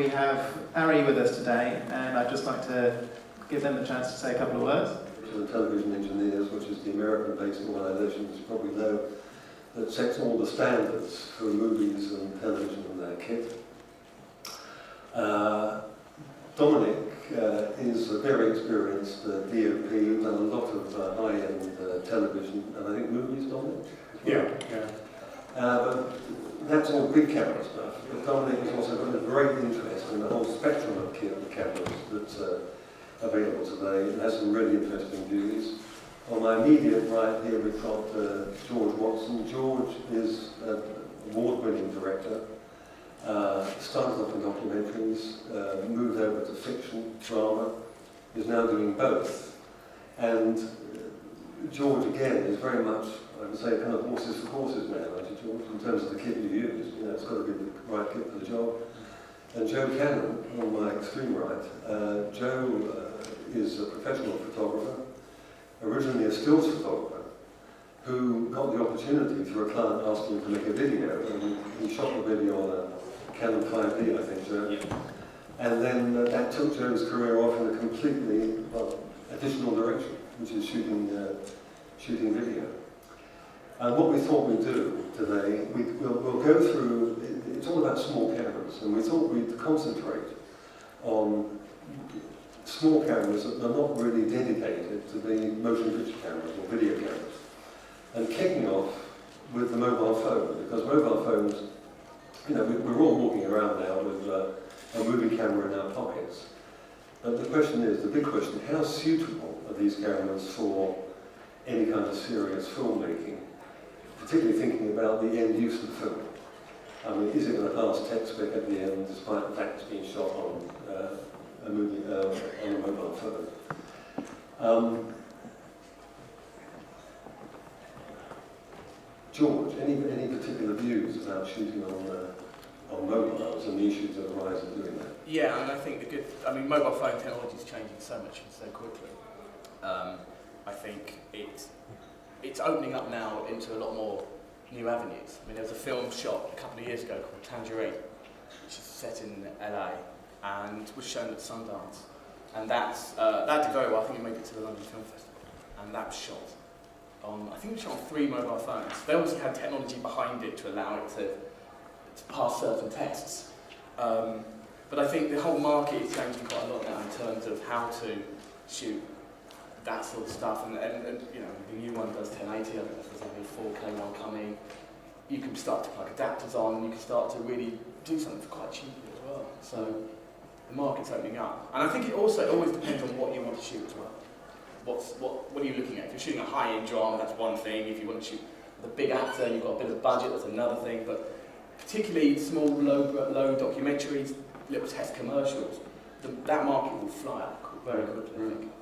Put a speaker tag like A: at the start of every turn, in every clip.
A: we have Ari with us today, and I'd just like to give them the chance to say a couple of words.
B: Which is the Television Engineers, which is the American-based organisation, as you probably know, that sets all the standards for movies and television and their kit. Dominic is a very experienced DOP, done a lot of high-end television, and I think movies, Dominic?
C: Yeah.
B: But that's all big camera stuff. But Dominic has also got a great interest in the whole spectrum of cameras that's available today, and has some really interesting views. On my immediate right here we've got George Watson. George is an award-winning director. Started off in documentaries, moved over to fiction, drama, is now doing both. And George, again, is very much, I would say, kind of horses for courses man, aren't you, George, in terms of the kit you use. You know, it's got to be the right kit for the job. And Joe Cannon, on my extreme right. Joe is a professional photographer, originally a stills photographer, who got the opportunity through a client asking him to make a video, and he shot the video on a Canon 5D, I think, Joe. Yeah. And then that took Joe's career off in a completely additional direction, which is shooting video. And what we thought we'd do today, we'll go through, it's all about small cameras, and we thought we'd concentrate on small cameras that are not really dedicated to be motion picture cameras or video cameras. And kicking off with the mobile phone, because mobile phones, you know, we're all walking around now with a movie camera in our pockets. But the question is, the big question, how suitable are these cameras for any kind of serious filmmaking, particularly thinking about the end use of the film? I mean, is it going to pass tech spec at the end, despite the fact it's being shot on a movie on a mobile phone? George, any particular views about shooting on mobiles and the issues that arise in doing that?
D: Yeah, and I think mobile phone technology is changing so much and so quickly. I think it's opening up now into a lot more new avenues. I mean, there was a film shot a couple of years ago called Tangerine, which is set in LA and was shown at Sundance. And that did very well. I think it made it to the London Film Festival. And that was shot on, I think it was shot on 3 mobile phones. They obviously had technology behind it to allow it to pass certain tests. But I think the whole market is changing quite a lot now in terms of how to shoot that sort of stuff. And you know, the new one does 1080, I think there's only a 4K one coming. You can start to plug adapters on, and you can start to really do something for quite cheaply as well. So the market's opening up. And I think it also always depends on what you want to shoot as well. What are you looking at? If you're shooting a high-end drama, that's one thing. If you want to shoot with a big actor and you've got a bit of budget, that's another thing. But particularly small, low documentaries, little test commercials, that market will fly up very quickly, I think.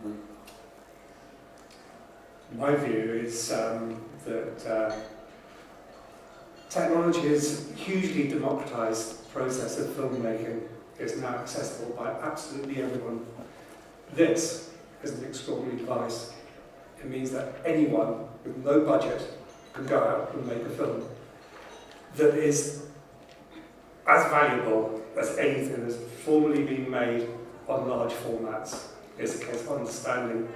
C: My view is that technology has hugely democratized the process of filmmaking. It's now accessible by absolutely everyone. This is an extraordinary device. It means that anyone with no budget can go out and make a film that is as valuable as anything that's formerly been made on large formats. It's a case of understanding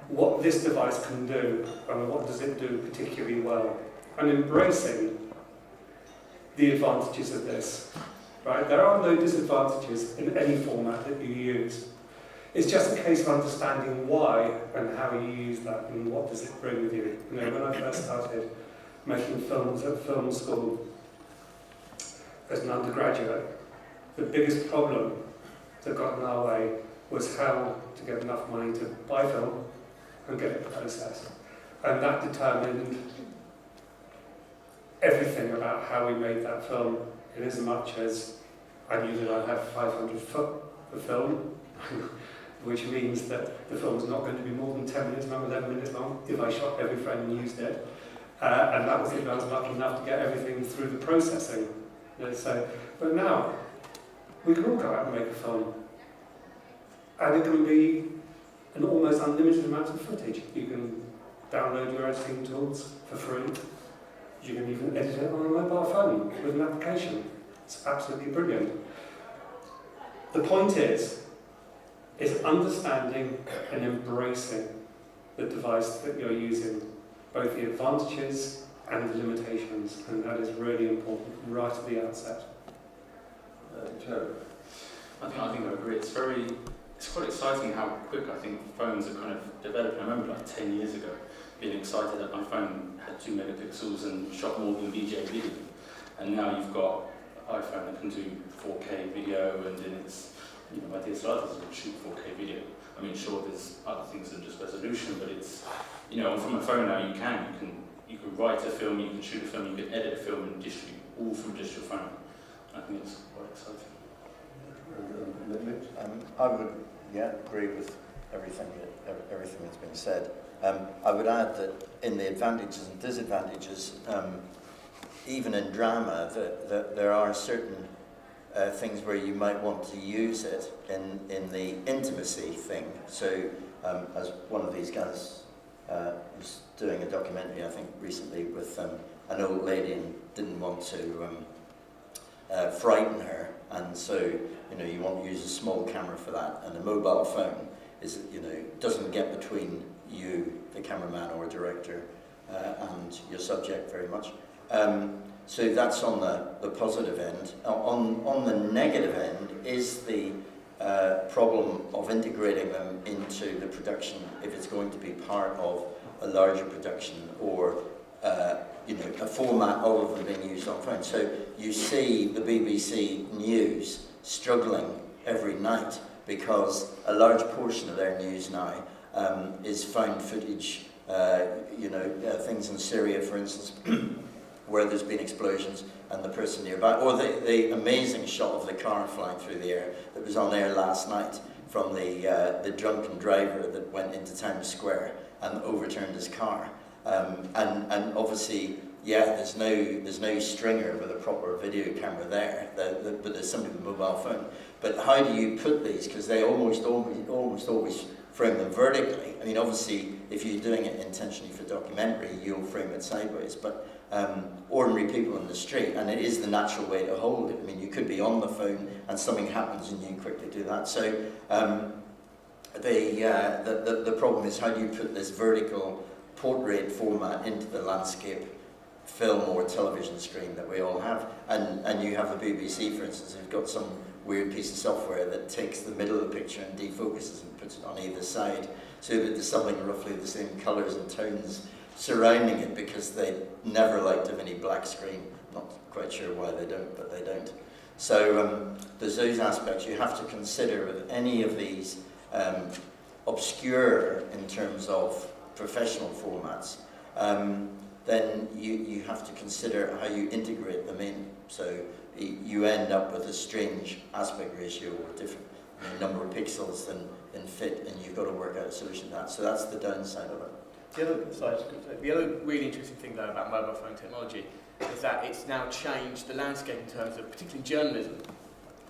C: what this device can do and what does it do particularly well, and embracing the advantages of this. Right? There are no disadvantages in any format that you use. It's just a case of understanding why and how you use that and what does it bring with you. You know, when I first started making films at film school as an undergraduate, the biggest problem that got in our way was how to get enough money to buy film and get it processed. And that determined everything about how we made that film, in as much as I knew that I'd have 500 foot of film, which means that the film was not going to be more than 10 minutes long, 11 minutes long, if I shot every frame and used it. And that was if I was lucky enough to get everything through the processing. You know, so, but now, we can all go out and make a film. And it can be an almost unlimited amount of footage. You can download your editing tools for free. You can even edit it on a mobile phone with an application. It's absolutely brilliant. The point is understanding and embracing the device that you're using, both the advantages and the limitations, and that is really important right at the outset.
B: Joe?
E: I think I agree. It's quite exciting how quick I think phones are kind of developing. I remember like 10 years ago being excited that my phone had 2 megapixels and shot more than VJ video. And now you've got an iPhone that can do 4K video, and then it's, my DSLR doesn't shoot 4K video. I mean, sure, there's other things than just resolution, but it's, from a phone now you can write a film, you can shoot a film, you can edit a film and distribute all from just your phone. I think it's quite exciting.
B: Mitch?
F: I would, agree with everything that's been said. I would add that in the advantages and disadvantages, even in drama, that there are certain things where you might want to use it in the intimacy thing. So, as one of these guys was doing a documentary, I think recently, with an old lady and didn't want to frighten her, and so you want to use a small camera for that, and a mobile phone is doesn't get between you, the cameraman or director, and your subject very much. So that's on the positive end. On the negative end is the problem of integrating them into the production if it's going to be part of a larger production, or a format of them being used on phone. So you see the BBC News struggling every night because a large portion of their news now is found footage, things in Syria, for instance, where there's been explosions and the person nearby, or the amazing shot of the car flying through the air that was on air last night from the drunken driver that went into Times Square and overturned his car. And obviously, there's no stringer with a proper video camera there, but there's somebody with a mobile phone. But how do you put these? Because they almost always frame them vertically. I mean, obviously, if you're doing it intentionally for documentary, you'll frame it sideways. But ordinary people in the street, and it is the natural way to hold it. I mean, you could be on the phone and something happens and you quickly do that. So the problem is, how do you put this vertical portrait format into the landscape film or television screen that we all have? And you have the BBC, for instance, who've got some weird piece of software that takes the middle of the picture and defocuses and puts it on either side, so that there's something roughly the same colours and tones surrounding it, because they never like to have any black screen. Not quite sure why they don't, but they don't. So there's those aspects you have to consider with any of these obscure in terms of professional formats. Then you have to consider how you integrate them in. So you end up with a strange aspect ratio or different number of pixels than fit, and you've got to work out a solution to that. So that's the downside of it.
D: The other really interesting thing though about mobile phone technology is that it's now changed the landscape in terms of particularly journalism.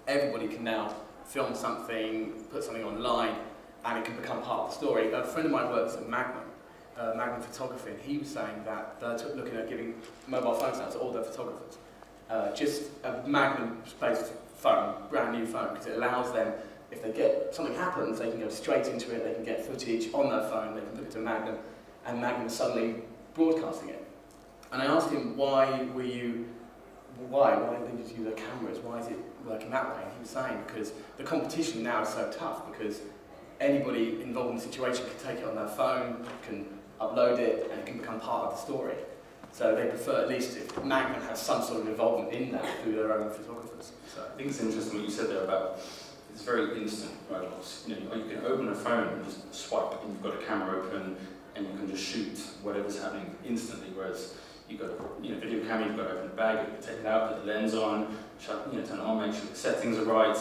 D: Everybody can now film something, put something online, and it can become part of the story. A friend of mine works at Magnum Photography, and he was saying that they're looking at giving mobile phones out to all their photographers. Just a Magnum-based phone, brand new phone, because it allows them, if they get something happens, they can go straight into it, they can get footage on their phone, they can put it to Magnum, and Magnum is suddenly broadcasting it. And I asked him, why didn't they just use their cameras? Why is it working that way? And he was saying, because the competition now is so tough, because anybody involved in the situation can take it on their phone, can upload it, and it can become part of the story. So they prefer, at least if Magnum has some sort of involvement in that through their own photographers.
E: So I think it's interesting what you said there about it's very instant, right? You can open a phone and just swipe, and you've got a camera open, and you can just shoot whatever's happening instantly. Whereas you've got a video camera, you've got to open the bag, you can take it out, put the lens on, turn it on, make sure the settings are right.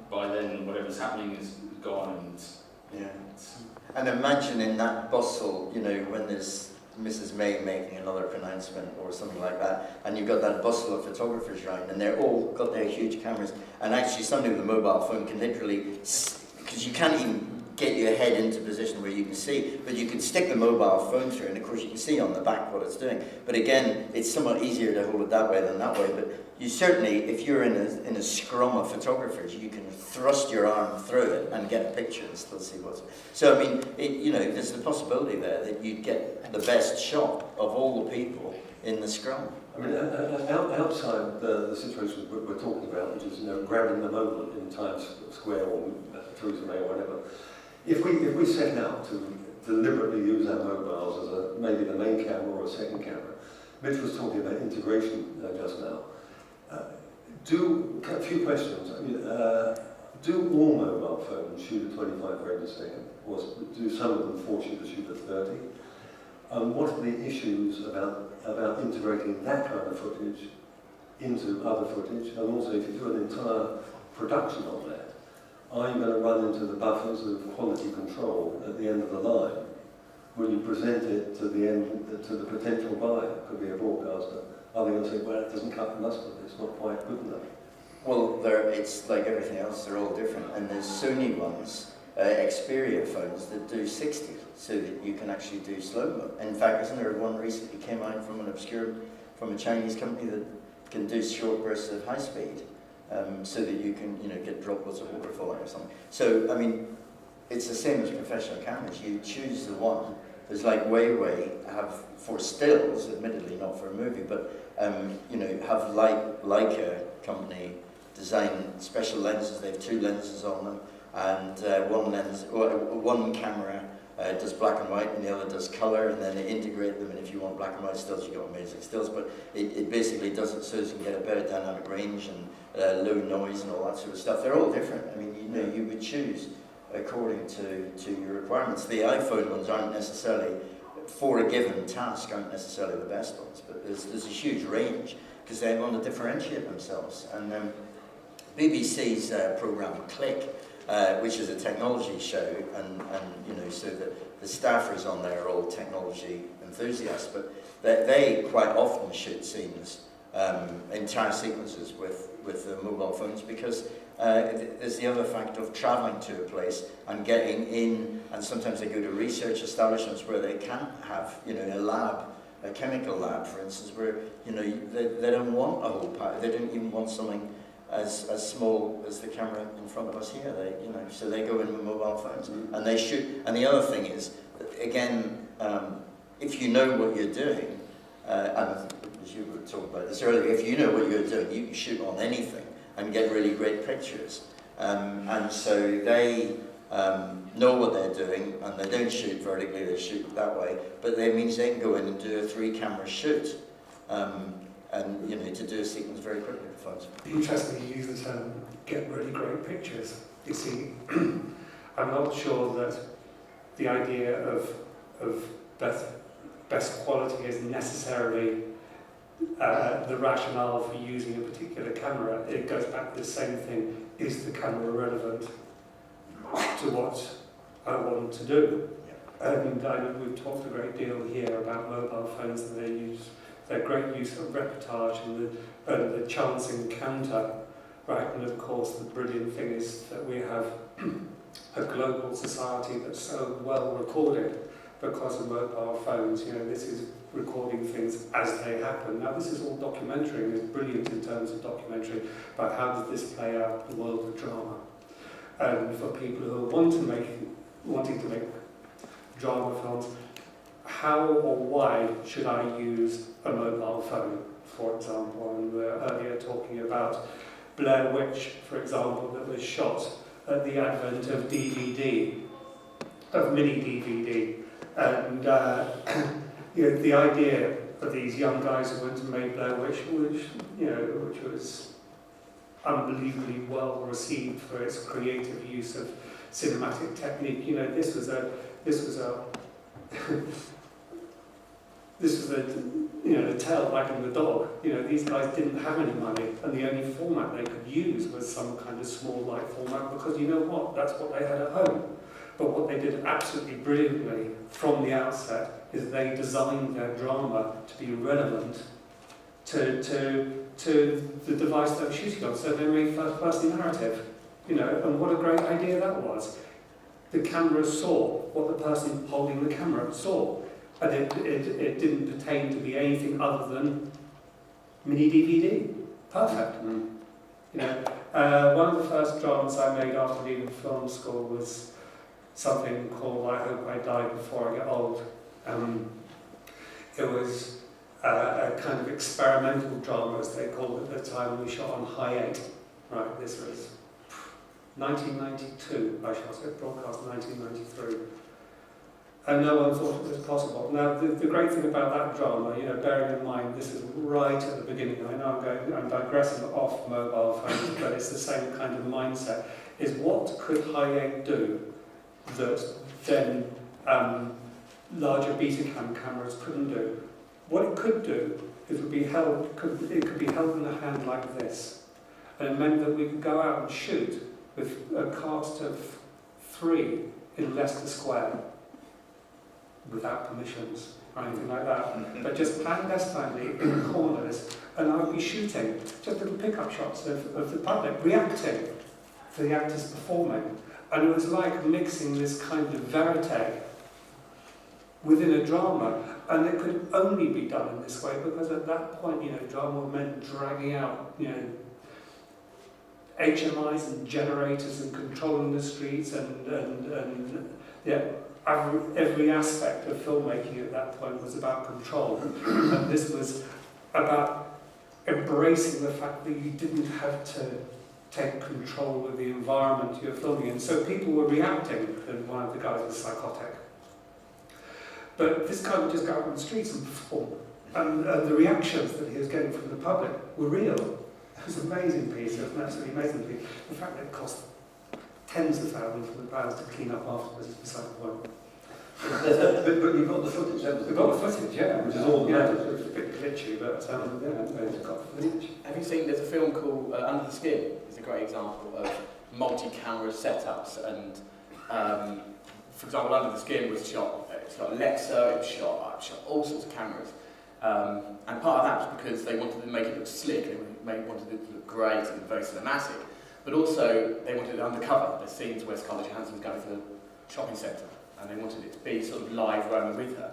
E: By then, whatever's happening is gone, and
F: And imagine in that bustle, when there's Mrs. May making another pronouncement or something like that, and you've got that bustle of photographers around, and they're all got their huge cameras, and actually somebody with a mobile phone can literally, because you can't even get your head into a position where you can see, but you can stick the mobile phone through, and of course you can see on the back what it's doing. But again, it's somewhat easier to hold it that way than that way. But you certainly, if you're in a scrum of photographers, you can thrust your arm through it and get a picture and still see what's. So I mean, there's the possibility there that you'd get the best shot of all the people in the scrum.
B: I mean, outside the situation we're talking about, which is grabbing the moment in Times Square or Theresa May or whatever, if we set out to deliberately use our mobiles as maybe the main camera or a second camera, Mitch was talking about integration just now. A few questions. I mean, do all mobile phones shoot at 25 frames a second, or do some of them force you to shoot at 30? What are the issues about integrating that kind of footage into other footage? And also, if you do an entire production on that, are you going to run into the buffers of quality control at the end of the line when you present it to the potential buyer? It could be a broadcaster. Are they going to say, well, it doesn't cut the mustard, it's not quite good enough?
F: Well, it's like everything else, they're all different. And there's Sony ones, Xperia phones that do 60, so that you can actually do slow-mo. In fact, isn't there one recently came out from from a Chinese company that can do short bursts of high speed, so that you can, get droplets of water falling or something. So, I mean, it's the same as professional cameras. You choose the one. There's like Weiwei have for stills, admittedly not for a movie, but have Leica company design special lenses. They have 2 lenses on them, and one camera does black and white, and the other does color, and then they integrate them. And if you want black and white stills, you've got amazing stills. But it basically does it so you can get a better dynamic range and low noise and all that sort of stuff. They're all different. I mean, you would choose according to your requirements. The iPhone ones aren't necessarily, for a given task, aren't necessarily the best ones, but there's a huge range because they want to differentiate themselves. And BBC's program Click, which is a technology show, and so the staffers on there are all technology enthusiasts, but they quite often shoot scenes, entire sequences with the mobile phones, because there's the other fact of travelling to a place and getting in, and sometimes they go to research establishments where they can't have, a lab, a chemical lab, for instance, where, they don't want a whole pack, they don't even want something as small as the camera in front of us here. So they go in with mobile phones and they shoot. And the other thing is, again, if you know what you're doing, and as you were talking about this earlier, if you know what you're doing, you can shoot on anything and get really great pictures. And so they know what they're doing, and they don't shoot vertically, they shoot that way, but that means they can go in and do a 3-camera shoot, and to do a sequence very quickly with phones.
C: Interesting you use the term get really great pictures. You see, I'm not sure that the idea of best quality is necessarily the rationale for using a particular camera. It goes back to the same thing: is the camera relevant to what I want to do? And we've talked a great deal here about mobile phones and their great use of reportage and the chance encounter, right? And of course, the brilliant thing is that we have a global society that's so well recorded because of mobile phones. This is recording things as they happen. Now, this is all documentary, and it's brilliant in terms of documentary, but how does this play out in the world of drama? And for people who are wanting to make drama films, how or why should I use a mobile phone, for example? And we were earlier talking about Blair Witch, for example, that was shot at the advent of DVD, of mini DVD. And the idea of these young guys who went to make Blair Witch, which was unbelievably well received for its creative use of cinematic technique. This was the tail wagging the dog. These guys didn't have any money, and the only format they could use was some kind of small light format, because you know what? That's what they had at home. But what they did absolutely brilliantly from the outset is they designed their drama to be relevant to the device they were shooting on. So they made first-person narrative, and what a great idea that was. the camera saw what the person holding the camera saw. And it didn't pertain to be anything other than mini DVD. Perfect.
B: Mm.
C: You know, one of the first dramas I made after leaving film school was something called I Hope I Die Before I Get Old. It was a kind of experimental drama, as they called it at the time. We shot on high 8. Right, this was 1992. I shot it, broadcast 1993. And no one thought it was possible. Now, the great thing about that drama, you know, bearing in mind this is right at the beginning, I know I'm digressing off mobile phones, but it's the same kind of mindset, is what could high-8 do that then larger Betacam cameras couldn't do? What it could do is it could be held in a hand like this. And it meant that we could go out and shoot with a cast of 3 in Leicester Square, without permissions or anything like that, but just clandestinely in the corners, and I would be shooting just little pickup shots of the public reacting to the actors performing. And it was like mixing this kind of verite within a drama, and it could only be done in this way because at that point, you know, drama meant dragging out, you know, HMIs and generators and controlling the streets and yeah. Every aspect of filmmaking at that point was about control, and this was about embracing the fact that you didn't have to take control of the environment you're filming in. So people were reacting, and one of the guys was psychotic. But this guy would just go out on the streets and perform, and the reactions that he was getting from the public were real. It was an amazing piece, it was an absolutely amazing piece. The fact that it cost tens of thousands of pounds to clean up afterwards is beside the point.
B: But you've got the footage, haven't you?
C: We've got the footage, yeah.
B: Which is all that matters.
C: It was a bit glitchy, but yeah, we've got the footage.
D: Have you seen, there's a film called Under the Skin. It's a great example of multi-camera setups, and for example, Under the Skin was shot Alexa, it was shot all sorts of cameras. And part of that was because they wanted to make it look slick, they wanted it to look great and very cinematic, but also they wanted it undercover. There's scenes where Scarlett Johansson's going to the shopping centre, and they wanted it to be sort of live roaming with her.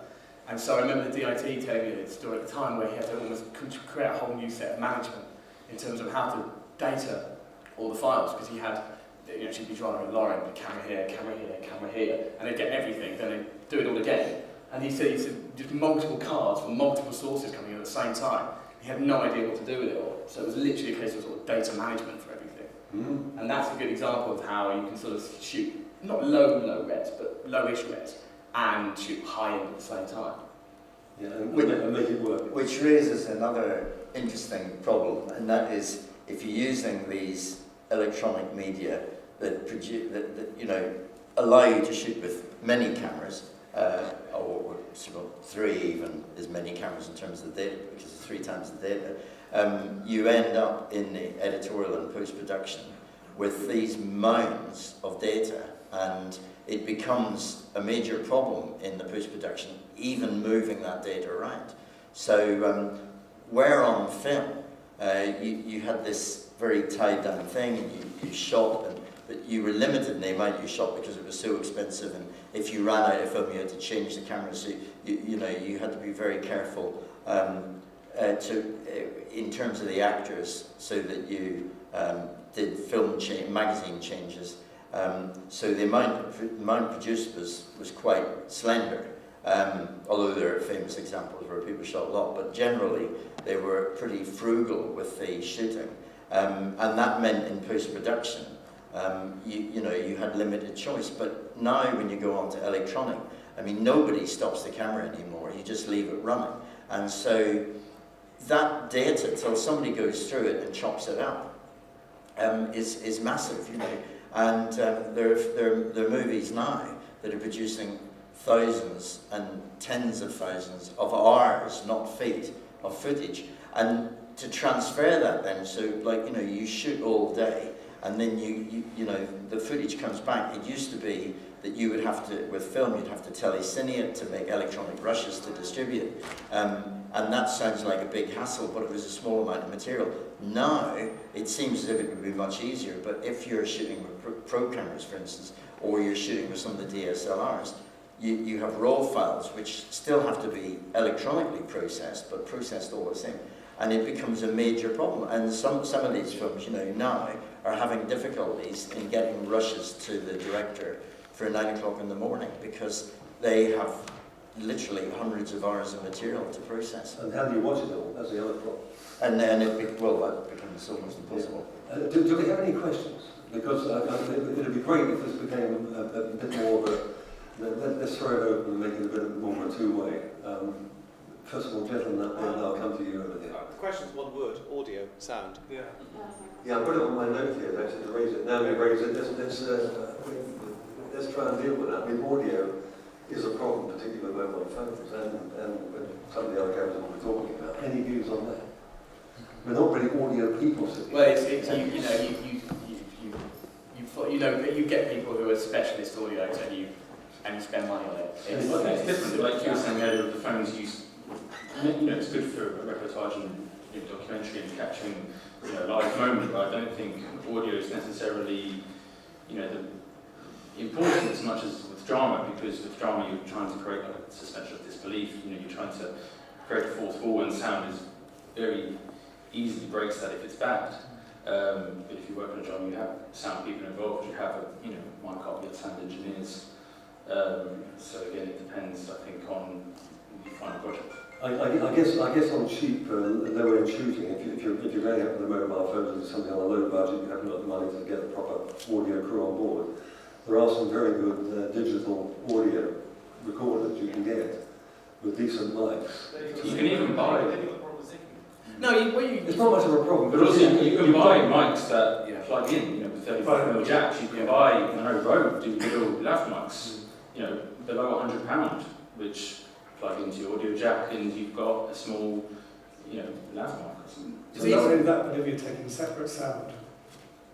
D: And so I remember the DIT telling me this story at the time where he had to almost create a whole new set of management in terms of how to data all the files, because he had, you know, she'd be driving with Lauren, camera here, camera here, camera here, and they'd get everything, then they'd do it all again. And he said just multiple cards from multiple sources coming in at the same time. He had no idea what to do with it all. So it was literally a case of sort of data management for everything.
B: Mm.
D: And that's a good example of how you can sort of shoot, not low res, but lowish res, and shoot high end at the same time.
B: Yeah, and make it work.
F: Which raises another interesting problem, and that is if you're using these electronic media that you know, allow you to shoot with many cameras, or sort of 3 even as many cameras in terms of the data, because it's 3 times the data, you end up in the editorial and post-production with these mounds of data, and it becomes a major problem in the post-production, even moving that data around. So where on film, you had this very tied down thing, and you shot, but you were limited in the amount you shot because it was so expensive, and if you ran out of film you had to change the camera, so you know, you had to be very careful in terms of the actors, so that you did magazine changes. So the amount produced was quite slender, although there are famous examples where people shot a lot, but generally they were pretty frugal with the shooting, and that meant in post-production you know, you had limited choice. But now when you go on to electronic, I mean, nobody stops the camera anymore, you just leave it running, and so that data, till somebody goes through it and chops it up, is massive, you know. And there are movies now that are producing thousands and tens of thousands of hours, not feet, of footage. And to transfer that then, so like, you know, you shoot all day, and then you know, the footage comes back. It used to be that you would have to, with film, you'd have to telecine it to make electronic rushes to distribute. And that sounds like a big hassle, but it was a small amount of material. Now, it seems as if it would be much easier, but if you're shooting with pro cameras, for instance, or you're shooting with some of the DSLRs, you have raw files which still have to be electronically processed, but processed all the same. And it becomes a major problem. And some of these films, you know, now are having difficulties in getting rushes to the director for 9 o'clock in the morning because they have literally hundreds of hours of material to process.
B: And how do you watch it all? That's the other problem.
F: And then that becomes almost impossible.
B: Do we have any questions? Because it would be great if this became a bit more of a, let's throw it open and make it a bit more of a two-way. First of all, gentlemen, then I'll come to you over here.
G: The question's one word: audio, sound.
C: Yeah.
B: Yeah, I put it on my note here actually to raise it. Now we raise it. Let's try and deal with that. I mean, audio is a problem, particularly with mobile phones and some of the other cameras that we're talking about. Any views on that? We're not really audio people.
D: Well, you get people who are specialist audios and you spend money on it.
E: It's different. Like you were saying earlier, the phones used. You know, it's good for a reportage and documentary and capturing, you know, a live moment. But I don't think audio is necessarily, you know, the important as much as with drama, because with drama you're trying to create like a suspension of disbelief. You know, you're trying to create a fourth wall, and sound is very easily breaks that if it's bad. But if you work on a drama, you have sound people involved. You have, one can't get sound engineers. So again, it depends, I think, on the final project.
B: I guess on cheap, lower end shooting, if you're going out with the mobile phones and something on a low budget, you haven't got the money to get a proper audio crew on board. There are some very good digital audio recorders you can get with decent mics.
E: You can even buy.
B: It's not much of a problem.
E: But also, you can buy mics that plug in, with 35mm jacks. You can buy, Rode do little lav mics, below £100, which plug into your audio jack, and you've got a small, lav mic.
C: So not only that, but if you're taking separate sound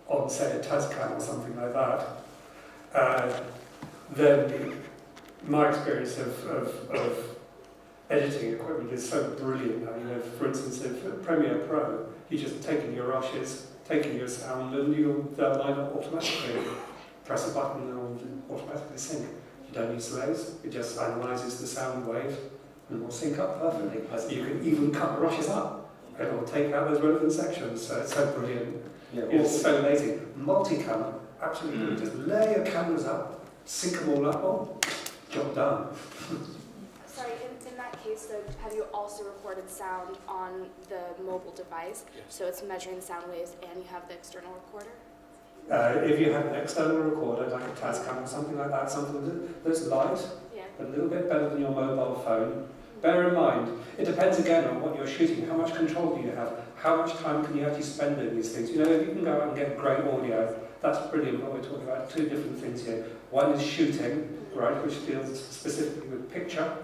C: on, say, a Tascam or something like that, then my experience of editing equipment is so brilliant now. For instance, if Premiere Pro, you're just taking your rushes, taking your sound, and they'll line up automatically. Press a button and it'll automatically sync. You don't use delays, it just analyzes the sound wave and will sync up perfectly. You can even cut the rushes up and it'll take out those relevant sections. So it's so brilliant.
B: Yeah,
C: It's so amazing. Multi-cam, absolutely. Just layer your cameras up, sync them all up, job done.
H: Sorry, in that case, though, have you also recorded sound on the mobile device?
G: Yes.
H: So it's measuring the sound waves and you have the external recorder?
C: If you have an external recorder, like a Tascam or something like that, something that's light,
H: Yeah.
C: a little bit better than your mobile phone. Bear in mind, it depends again on what you're shooting. How much control do you have? How much time can you actually spend doing these things? If you can go out and get great audio, that's brilliant. But we're talking about two different things here. One is shooting, right, which deals specifically with picture,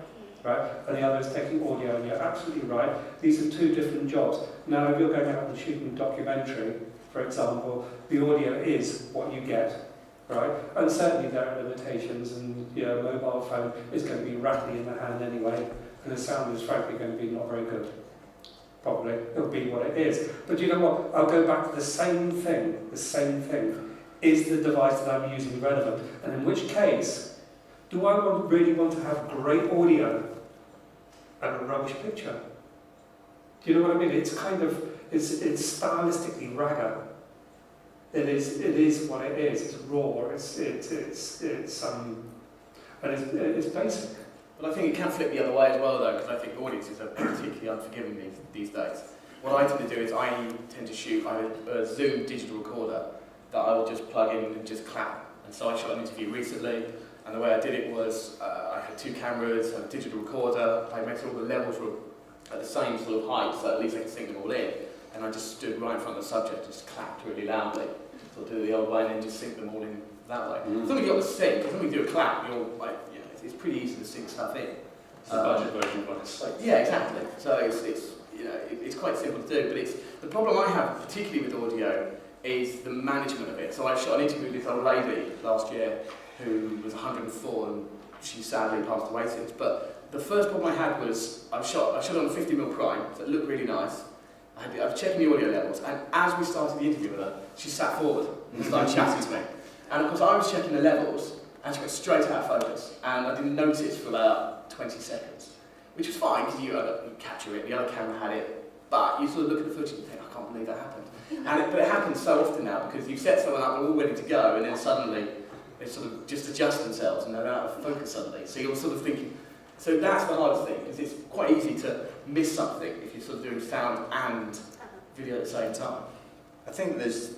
C: right, and the other is taking audio. And you're absolutely right. These are two different jobs. Now, if you're going out and shooting a documentary, for example, the audio is what you get, right? And certainly there are limitations, and your mobile phone is going to be rattly in the hand anyway, and the sound is frankly going to be not very good. Probably it'll be what it is. But you know what? I'll go back to the same thing. The same thing. Is the device that I'm using relevant? And in which case, do I really want to have great audio and a rubbish picture? Do you know what I mean? It's kind of it's stylistically ragga. It is what it is. It's raw. It's basic.
D: But I think it can flip the other way as well, though, because I think audiences are particularly unforgiving these days. What I tend to do is I tend to shoot a Zoom digital recorder that I will just plug in and just clap. And so I shot an interview recently, and the way I did it was I had two cameras, a digital recorder. I made sure all the levels were at the same sort of height, so at least I could sync them all in. And I just stood right in front of the subject, just clapped really loudly. So I'll do it the old way and then just sync them all in that way. As long as you've got the sync, as long as you do a clap, you're like, it's pretty easy to sync stuff in.
E: It's the budget version of like a slate.
D: Yeah, exactly. So it's quite simple to do, but the problem I have, particularly with audio, is the management of it. So I shot an interview with this old lady last year who was 104 and she sadly passed away since. But the first problem I had was I shot on a 50mm prime, so it looked really nice. I was checking the audio levels, and as we started the interview with her, she sat forward and started chatting to me. And of course I was checking the levels, and she went straight out of focus, and I didn't notice for about 20 seconds, which was fine because you capture it, the other camera had it, but you sort of look at the footage and think, I can't believe that happened. But it happens so often now because you've set someone up, they're all ready to go, and then suddenly they sort of just adjust themselves and they're out of focus suddenly. So you're sort of thinking, so that's the hardest thing, because it's quite easy to miss something if you're sort of doing sound and video at the same time.
F: I think there's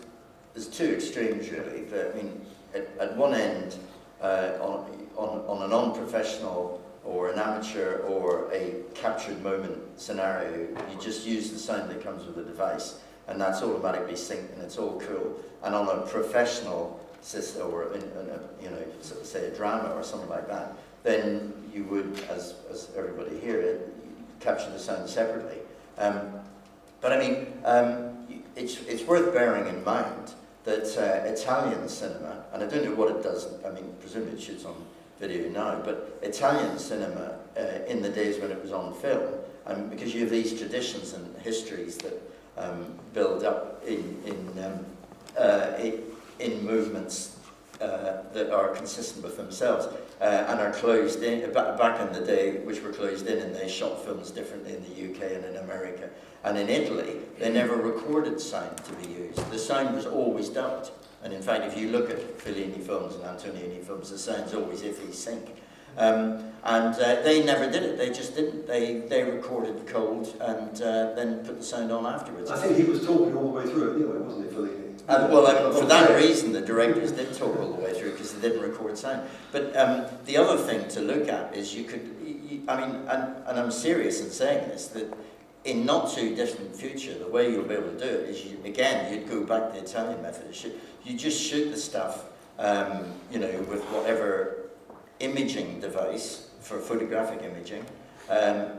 F: two extremes really. I mean, at one end, on an unprofessional or an amateur or a captured moment scenario, you just use the sound that comes with the device, and that's automatically synced and it's all cool. And on a professional system, or in a, you know, say a drama or something like that, then you would, as everybody here, capture the sound separately. But I mean, it's worth bearing in mind that Italian cinema, and I don't know what it does, I mean, presumably it shoots on video now, but Italian cinema in the days when it was on film, because you have these traditions and histories that build up in movements that are consistent with themselves and are closed in, back in the day, which were closed in, and they shot films differently in the UK and in America. And in Italy, they never recorded sound to be used. The sound was always dubbed. And in fact, if you look at Fellini films and Antonioni films, the sound's always iffy sync. And they never did it. They just didn't. They recorded cold and then put the sound on afterwards.
B: I think he was talking all the way through it anyway, wasn't he, Fellini?
F: Well, for that reason, the directors did talk all the way through because they didn't record sound. But the other thing to look at is I mean, and I'm serious in saying this, that in not too distant future, the way you'll be able to do it is, you'd go back to the Italian method. You just shoot the stuff, you know, with whatever imaging device for photographic imaging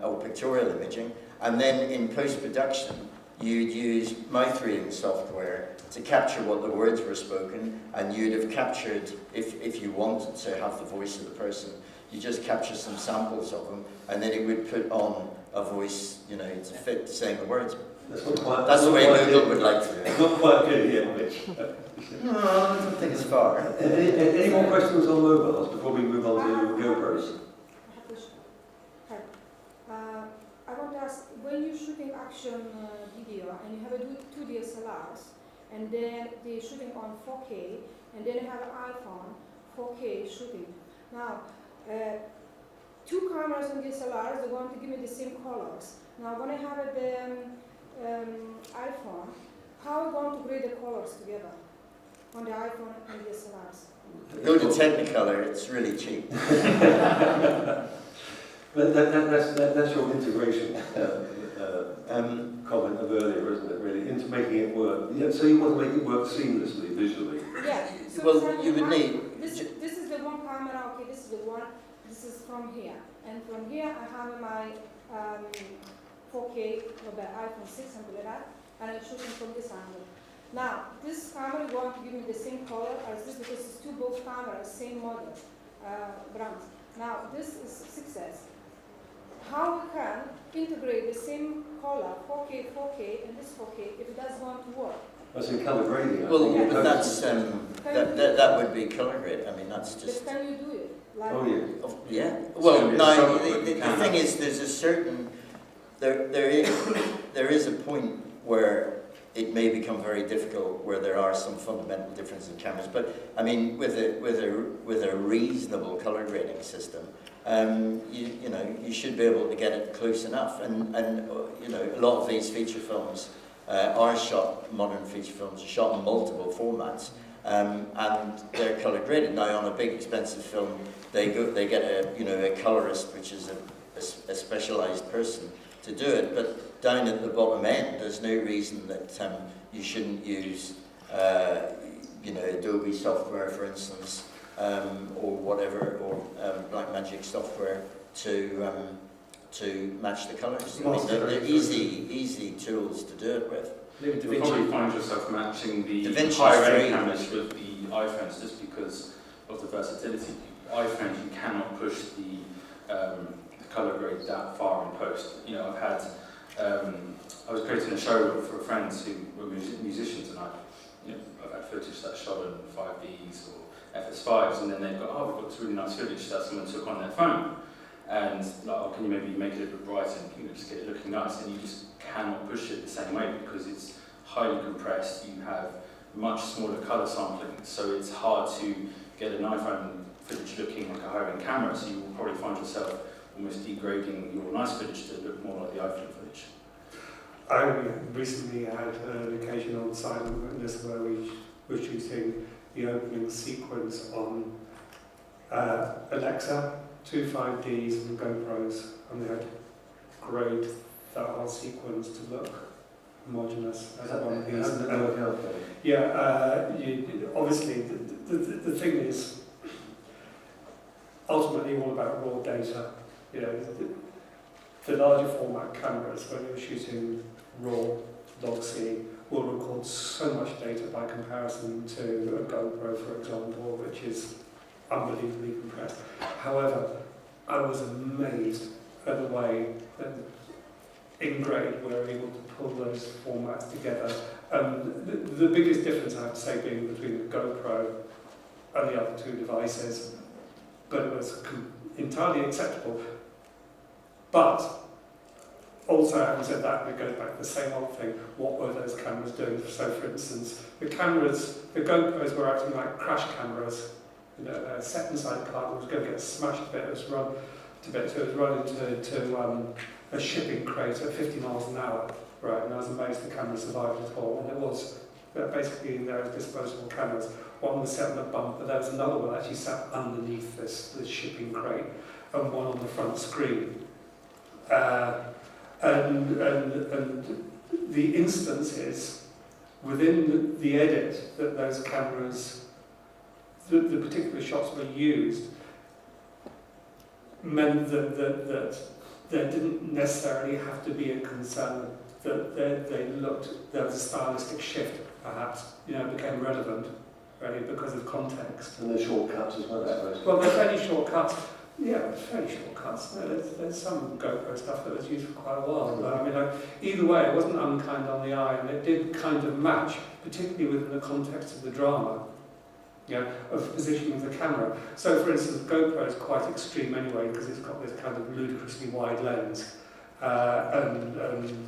F: or pictorial imaging, and then in post-production, you'd use mouth reading software to capture what the words were spoken, and you'd have captured, if you wanted to have the voice of the person, you just capture some samples of them, and then it would put on a voice, you know, to fit saying the words. That's the way Google would like to do it.
B: It's not quite good yet, Mitch.
F: No, I don't think it's far.
B: Any more questions on mobiles before we move on to GoPros?
I: I want to ask, when you're shooting action video and you have two DSLRs, and then they're shooting on 4K, and then you have an iPhone 4K shooting. Now, two cameras on DSLRs, they're going to give me the same colors. Now, when I have the iPhone, how are you going to grade the colors together on the iPhone and DSLRs?
F: Go to Technicolor, it's really cheap.
B: But that's your integration comment of earlier, isn't it, really, into making it work. Yeah, so you want to make it work seamlessly, visually.
I: Yeah. So
F: Well, you would need...
I: This is the one camera, okay, this is the one, this is from here. And from here I have my 4K or the iPhone 6, something like that, and I'm shooting from this angle. Now, this camera is going to give me the same color as this because it's two both cameras, same model, brands. Now, this is 6S. How we can integrate the same color, 4K, and this 4K, if it doesn't want to work?
B: That's in colour grading.
F: Well, yeah, but that's, that would be colour grade. I mean, that's just...
I: But can you do it? Like
F: yeah. Well, no, the thing is, there's a certain... There is a point where it may become very difficult, where there are some fundamental differences in cameras. But I mean, with a reasonable color grading system, you know, you should be able to get it close enough. And you know, a lot of these feature films are shot. Modern feature films are shot in multiple formats, and they're color graded. Now, on a big expensive film, they get a colorist, which is a specialized person to do it. But down at the bottom end, there's no reason that you shouldn't use, Adobe software, for instance, or whatever, or Blackmagic software to match the colors. I mean, they're easy tools to do it with.
C: Maybe
E: You'll probably find yourself matching the
F: DaVinci's
E: higher
F: free.
E: end cameras with the iPhones just because of the versatility. iPhones, you cannot push the colour grade that far in post. You know, I've had, I was creating a showreel for friends who were musicians, and I've had footage that's shot in 5Ds or FS5s, and then they've got, oh, we've got this really nice footage that someone took on their phone. And like, oh, can you maybe make it a bit brighter and just get it looking nice? And you just cannot push it the same way because it's highly compressed. You have much smaller colour sampling, so it's hard to get an iPhone footage looking like a higher-end camera. So you will probably find yourself almost degrading your nice footage to look more like the iPhone footage.
C: I recently had an occasion on Silent Witness where we were shooting the opening sequence on Alexa, 2 5Ds and GoPros, and they had grade that whole sequence to look homogeneous as one piece. Obviously, the thing is ultimately all about raw data. You know, the larger format cameras, when you're shooting raw log C, will record so much data by comparison to a GoPro, for example, which is unbelievably compressed. However, I was amazed at the way that in grade we're able to pull those formats together. The biggest difference, I have to say, being between the GoPro and the other two devices, but it was entirely acceptable. But also, having said that, it goes back to the same old thing. What were those cameras doing? So, for instance, the GoPros were acting like crash cameras. You know, set inside a car that was going to get smashed a bit. It was run into a shipping crate at 50 miles an hour. Right, and I was amazed the camera survived at all. And it was basically there as disposable cameras. One was set on a bump, but there was another one actually sat underneath this shipping crate, and one on the front screen. And the instances within the edit that those cameras, the particular shots were used, meant that there didn't necessarily have to be a concern that there was a stylistic shift, perhaps, became relevant, really, because of context.
B: And the shortcuts as well, I suppose.
C: Well, they're fairly shortcuts. Yeah, fairly shortcuts. There's some GoPro stuff that was used for quite a while. But either way, it wasn't unkind on the eye, and it did kind of match, particularly within the context of the drama, of positioning of the camera. So, for instance, GoPro is quite extreme anyway, because it's got this kind of ludicrously wide lens, and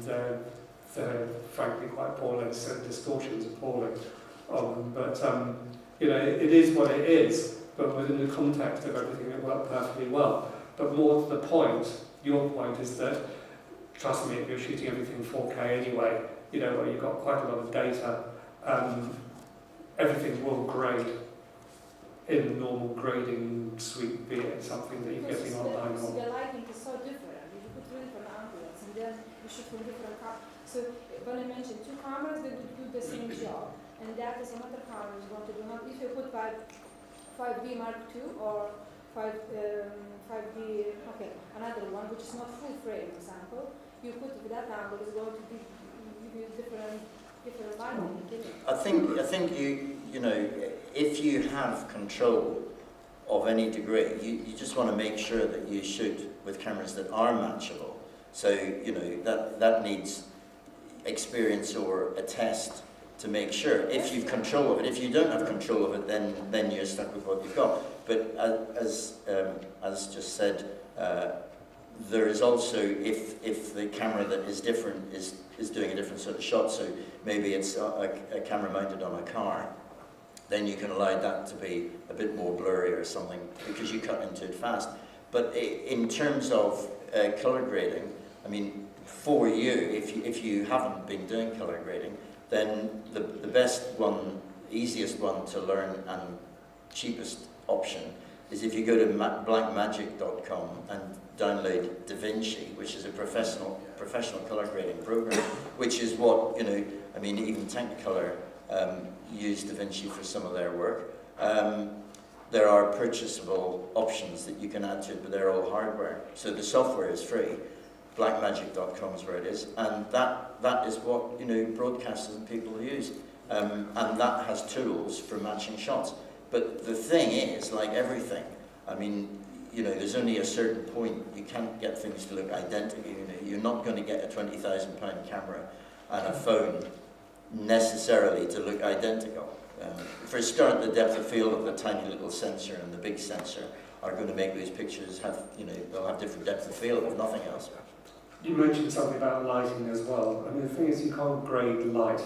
C: they're frankly quite poor lens, so the distortion's appalling on them. But it is what it is. But within the context of everything, it worked perfectly well. But more to the point, your point is that, trust me, if you're shooting everything 4K anyway, where you've got quite a lot of data, everything will grade in the normal grading suite, be it something that you're getting online.
I: So the lighting is so different. You put two different angles, and then you shoot from different cameras. So when I mentioned 2 cameras, they would do the same job, and that is another camera is going to do not. If you put 5D Mark II or 5D, another one which is not full frame example, you put that angle is going to be different lighting.
F: I think if you have control of any degree, you just want to make sure that you shoot with cameras that are matchable. So that needs experience or a test to make sure. If you've control of it, if you don't have control of it, then you're stuck with what you've got. But as just said, there is also, if the camera that is different is doing a different sort of shot, so maybe it's a camera mounted on a car, then you can allow that to be a bit more blurry or something, because you cut into it fast. But in terms of color grading, I mean, for you, if you haven't been doing color grading, then the best one, easiest one to learn and cheapest option is if you go to blackmagic.com and download DaVinci, which is a professional color grading program, which is what, even Technicolor use DaVinci for some of their work. There are purchasable options that you can add to it, but they're all hardware. So the software is free, blackmagic.com is where it is, and that is what broadcasters and people use, and that has tools for matching shots. But the thing is, like everything, I mean, there's only a certain point. You can't get things to look identical. You're not going to get a £20,000 camera and a phone necessarily to look identical. For a start, the depth of field of the tiny little sensor and the big sensor are going to make those pictures have, they'll have different depth of field, if nothing else.
C: You mentioned something about lighting as well. I mean, the thing is, you can't grade light.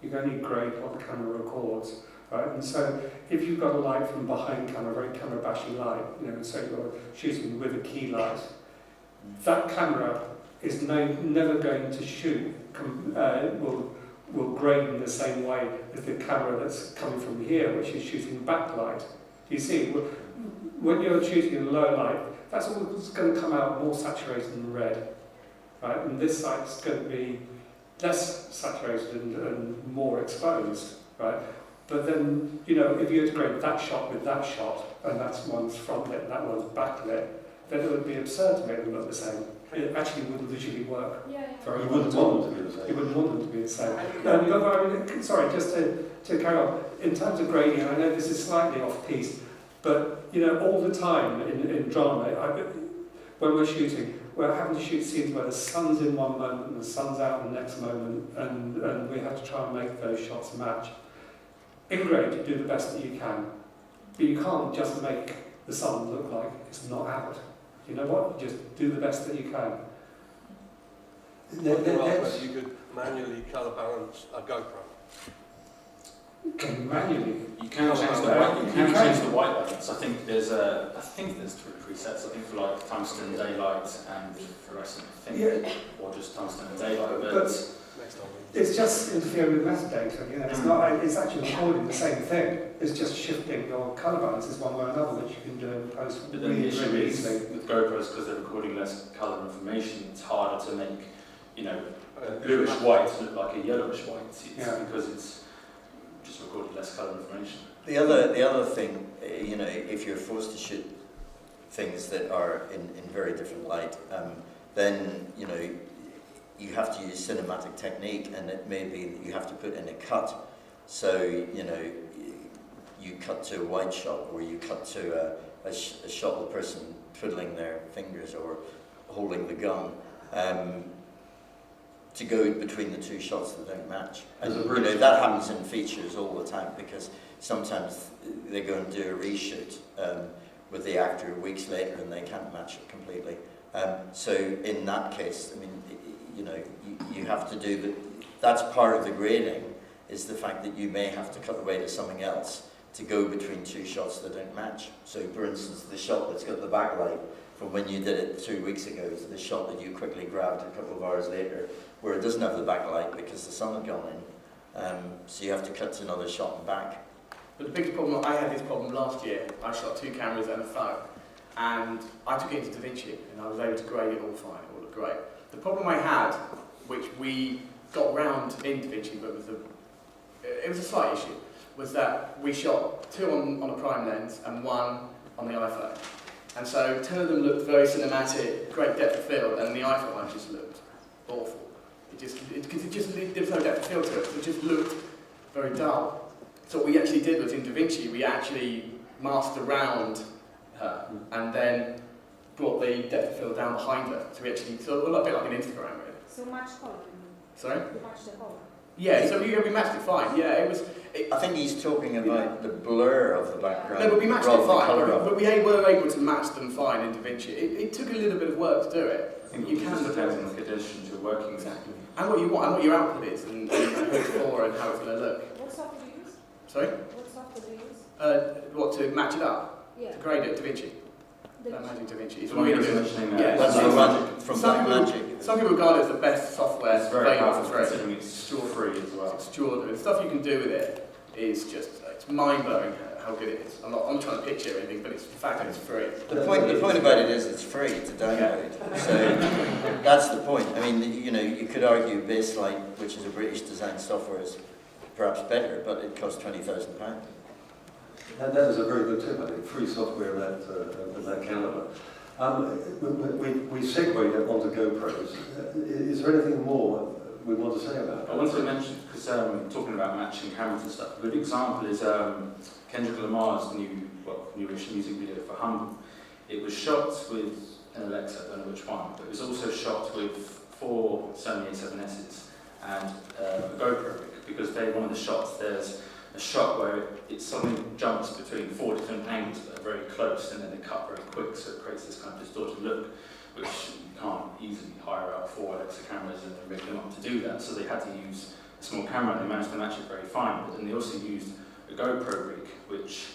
C: You can only grade what the camera records, right? And so, if you've got a light from behind camera, very camera bashy light, so you're shooting with a key light, that camera is never going to shoot, will grade in the same way as the camera that's coming from here, which is shooting backlight. You see, when you're shooting in low light, that's always going to come out more saturated and red, right? And this side's going to be less saturated and more exposed, right? But then, if you integrate that shot with that shot, and that's one's front lit and that one's backlit, then it would be absurd to make them look the same. It actually wouldn't visually work.
B: You wouldn't want them to be the same.
C: You wouldn't want them to be the same. Sorry, just to carry on. In terms of grading, I know this is slightly off-piste, but all the time in drama, when we're shooting, we're having to shoot scenes where the sun's in one moment and the sun's out the next moment, and we have to try and make those shots match. In grade, you do the best that you can, but you can't just make the sun look like it's not out. You know what? You just do the best that you can.
B: Whether you could manually colour balance a GoPro.
C: Manually.
E: You can change the white. You can change the white balance. I think there's three presets. I think for like tungsten, daylight, and fluorescent. Or just tungsten and daylight. But
C: it's just interfering with metadata. It's not. It's actually recording the same thing. It's just shifting your colour balances one way or another, which you can do in post
E: But then the issue is with GoPros, because they're recording less colour information, it's harder to make a bluish white look like a yellowish white. Because it's just recorded less colour information.
F: The other thing, if you're forced to shoot things that are in very different light, then you have to use cinematic technique, and it may be that you have to put in a cut. So you cut to a wide shot, or you cut to a shot of the person twiddling their fingers or holding the gun. To go between the two shots that don't match. And that happens in features all the time, because sometimes they go and do a reshoot with the actor weeks later and they can't match it completely. So in that case, I mean, you have to do that's part of the grading, is the fact that you may have to cut away to something else to go between two shots that don't match. So for instance, the shot that's got the backlight from when you did it 2 weeks ago is the shot that you quickly grabbed a couple of hours later, where it doesn't have the backlight because the sun had gone in. So you have to cut to another shot and back.
D: But the biggest problem, I had this problem last year. I shot 2 cameras and a phone, and I took it into DaVinci, and I was able to grade it all fine, it all looked great. The problem I had, which we got round in DaVinci, but it was a slight issue, was that we shot 2 on a prime lens and 1 on the iPhone. And so 2 of them looked very cinematic, great depth of field, and the iPhone one just looked awful. There was no depth of field to it, it just looked very dull. So what we actually did was in DaVinci, we actually masked around her and then brought the depth of field down behind her. So we actually, a little bit like an Instagram really.
I: So much color.
D: Sorry?
I: You match the color.
D: Yeah, so we matched it fine. Yeah,
F: I think he's talking about the blur of the background.
D: No, but we matched it fine. But we
F: it.
D: were able to match them fine in DaVinci. It took a little bit of work to do it.
E: I think it just depends on the conditions you're working with.
D: Exactly. And what you want, and what your output is, and who it's for, and how it's going to look.
I: What software do you use?
D: Sorry?
I: What software do you use?
D: What, to match it up?
I: Yeah.
D: To grade it, DaVinci.
I: The
D: Magic DaVinci. It's
E: The one
D: really
E: you're
D: good.
E: mentioning
D: Yeah,
F: That's
E: it's
F: Magic from Blackmagic.
D: Some people regard it as the best software
E: It's very
D: available
E: powerful
D: for free.
E: considering it's free as well.
D: It's extraordinary. The stuff you can do with it is just, it's mind-blowing how good it is. I'm not trying to pitch it or anything, but it's the fact that it's free.
F: The point about it is it's free to download. So that's the point. I mean, you could argue Baselite, which is a British design software, is perhaps better, but it costs £20,000.
B: That is a very good tip, I think, free software of that calibre. We segued onto GoPros. Is there anything more we want to say about it?
E: I wanted to mention, because talking about matching cameras and stuff, a good example is Kendrick Lamar's newish music video for Humble. It was shot with an Alexa, I don't know which one, but it was also shot with 4 Sony A7Ss and a GoPro rig, because one of the shots, there's a shot where it suddenly jumps between 4 different angles that are very close, and then they cut very quick, so it creates this kind of distorted look, which you can't easily hire out 4 Alexa cameras and rig them up to do that. So they had to use a small camera, and they managed to match it very fine. But then they also used a GoPro rig, which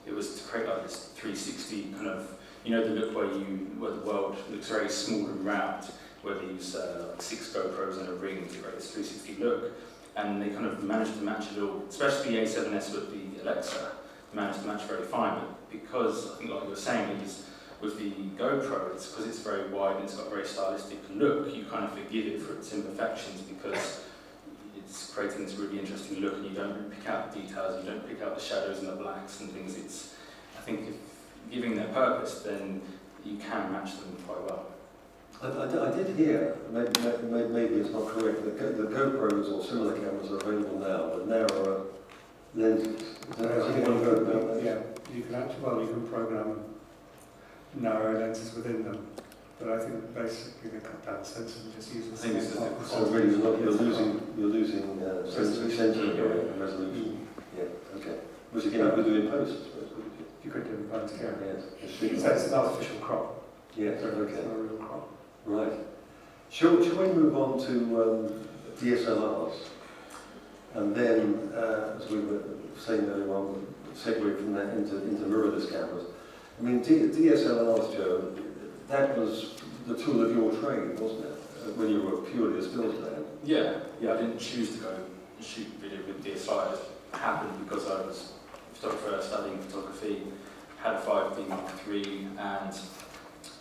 E: it was to create like this 360 kind of, you know, the look where the world looks very small and round, where they use like 6 GoPros and a ring to create this 360 look. And they kind of managed to match it all, especially the A7S with the Alexa, managed to match very fine. But because, I think like you were saying, is with the GoPro, it's because it's very wide and it's got a very stylistic look, you kind of forgive it for its imperfections because it's creating this really interesting look, and you don't pick out the details, you don't pick out the shadows and the blacks and things. I think if giving their purpose, then you can match them quite well.
B: I did hear, maybe it's not correct, that the GoPros or similar cameras are available now, but narrower lenses. Does anyone know about that?
C: Yeah, you can program narrow lenses within them, but I think basically they cut down sensors and just use the
E: I think it's
C: same
B: So really, you're losing sensor resolution. Yeah, okay. Which again, you could do in post, I suppose, couldn't you?
C: You could do in post, yeah.
B: Yes.
C: So it's an artificial crop.
B: Yes,
C: It's
B: okay.
C: not a real crop.
B: Right. Shall we move on to DSLRs? And then, as we were saying earlier on, segue from that into mirrorless cameras. I mean, DSLRs, Joe, that was the tool of your trade, wasn't it? When you were purely a stills man.
E: Yeah, I didn't choose to go shoot video with DSLR. It happened because I was a photographer studying photography, had a 5D Mark III, and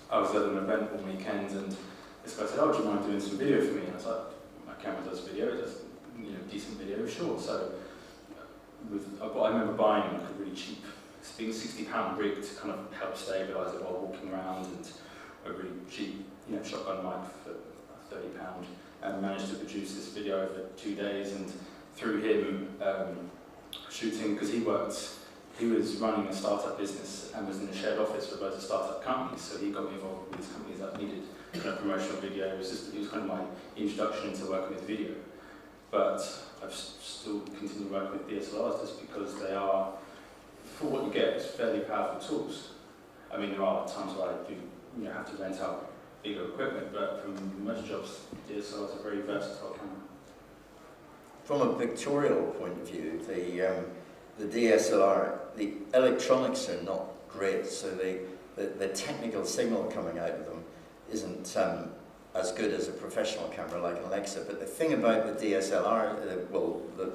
E: I was at an event one weekend, and this guy said, "Oh, do you mind doing some video for me?" And I was like, "My camera does video, it does decent video, sure." So I remember buying like a really cheap, £60 rig to kind of help stabilise it while walking around, and a really cheap shotgun mic for £30, and managed to produce this video over 2 days. And through him shooting, because he was running a startup business and was in a shared office with loads of startup companies, so he got me involved with these companies that needed kind of promotional video. It was kind of my introduction into working with video. But I've still continued working with DSLRs just because they are, for what you get, fairly powerful tools. I mean, there are times where I do have to rent out bigger equipment, but from most jobs, DSLRs are very versatile camera.
F: From a pictorial point of view, the DSLR, the electronics are not great, so the technical signal coming out of them isn't as good as a professional camera like an Alexa. But the thing about the DSLR,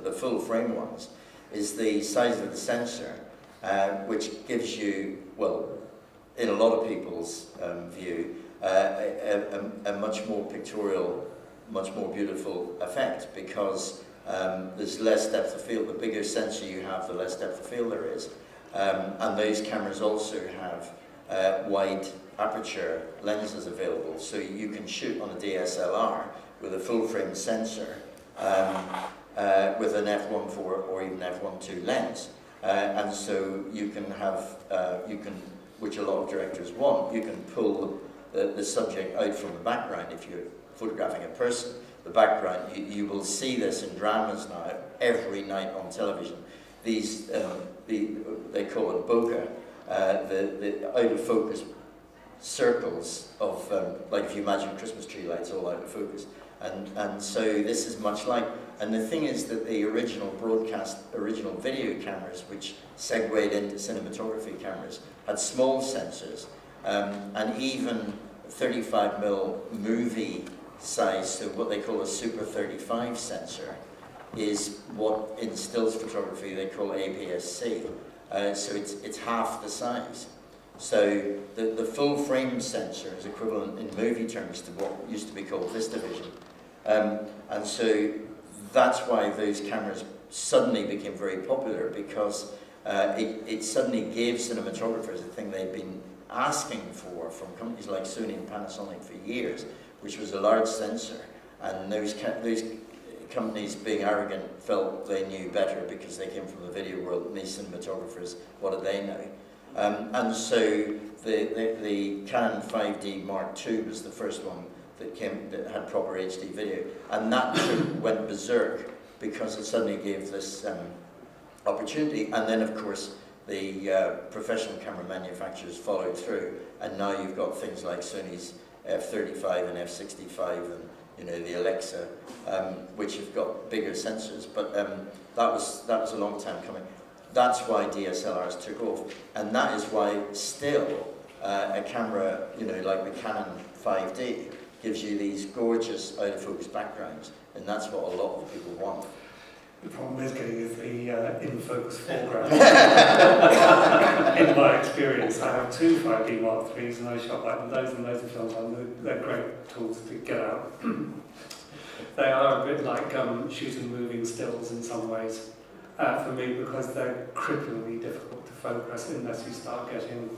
F: the full frame ones, is the size of the sensor, which gives you, in a lot of people's view, a much more pictorial, much more beautiful effect, because there's less depth of field. The bigger sensor you have, the less depth of field there is. And those cameras also have wide aperture lenses available, so you can shoot on a DSLR with a full frame sensor with an f1.4 or even f1.2 lens, and so you can have which a lot of directors want, you can pull the subject out from the background. If you're photographing a person, the background, you will see this in dramas now every night on television. These they call it bokeh, the out of focus circles of, like if you imagine Christmas tree lights all out of focus. And so this is much like, and the thing is that the original video cameras, which segued into cinematography cameras, had small sensors, and even 35mm movie size, so what they call a Super 35 sensor, is what in stills photography they call APS-C. So it's half the size. So the full frame sensor is equivalent in movie terms to what used to be called VistaVision. And so that's why those cameras suddenly became very popular, because it suddenly gave cinematographers a thing they'd been asking for from companies like Sony and Panasonic for years, which was a large sensor, and those companies, being arrogant, felt they knew better because they came from the video world, and these cinematographers, what did they know? And so the Canon 5D Mark II was the first one that had proper HD video, and that went berserk because it suddenly gave this opportunity. And then, of course, the professional camera manufacturers followed through, and now you've got things like Sony's f/35 and f/65 and the Alexa, which have got bigger sensors. But that was a long time coming. That's why DSLRs took off, and that is why still a camera, like the Canon 5D, gives you these gorgeous out of focus backgrounds, and that's what a lot of people want.
C: The problem is getting the in-focus foreground. In my experience, I have 2 5D Mark IIIs, and I shot like loads and loads of films on them. They're great tools to get out. They are a bit like shooting moving stills in some ways for me, because they're cripplingly difficult to focus unless you start getting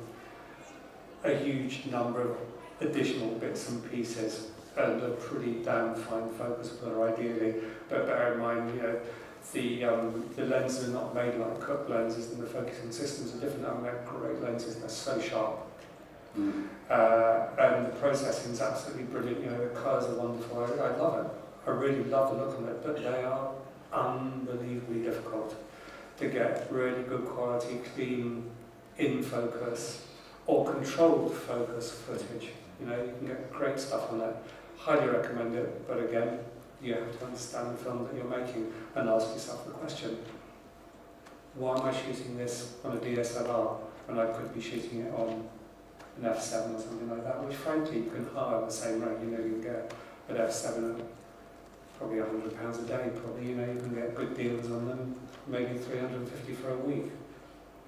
C: a huge number of additional bits and pieces and a pretty damn fine focus puller ideally. But bear in mind, the lenses are not made like cut lenses, and the focusing systems are different. I mean, they're great lenses, they're so sharp. And the processing is absolutely brilliant. The colours are wonderful. I love it. I really love the look of it, but they are unbelievably difficult to get really good quality, clean, in focus or controlled focus footage. You can get great stuff on it. Highly recommend it, but again, you have to understand the film that you're making and ask yourself the question, why am I shooting this on a DSLR when I could be shooting it on an f7 or something like that, which frankly you can hire at the same rate. You can get an f7 at probably £100 a day, probably. You can get good deals on them, maybe 350 for a week.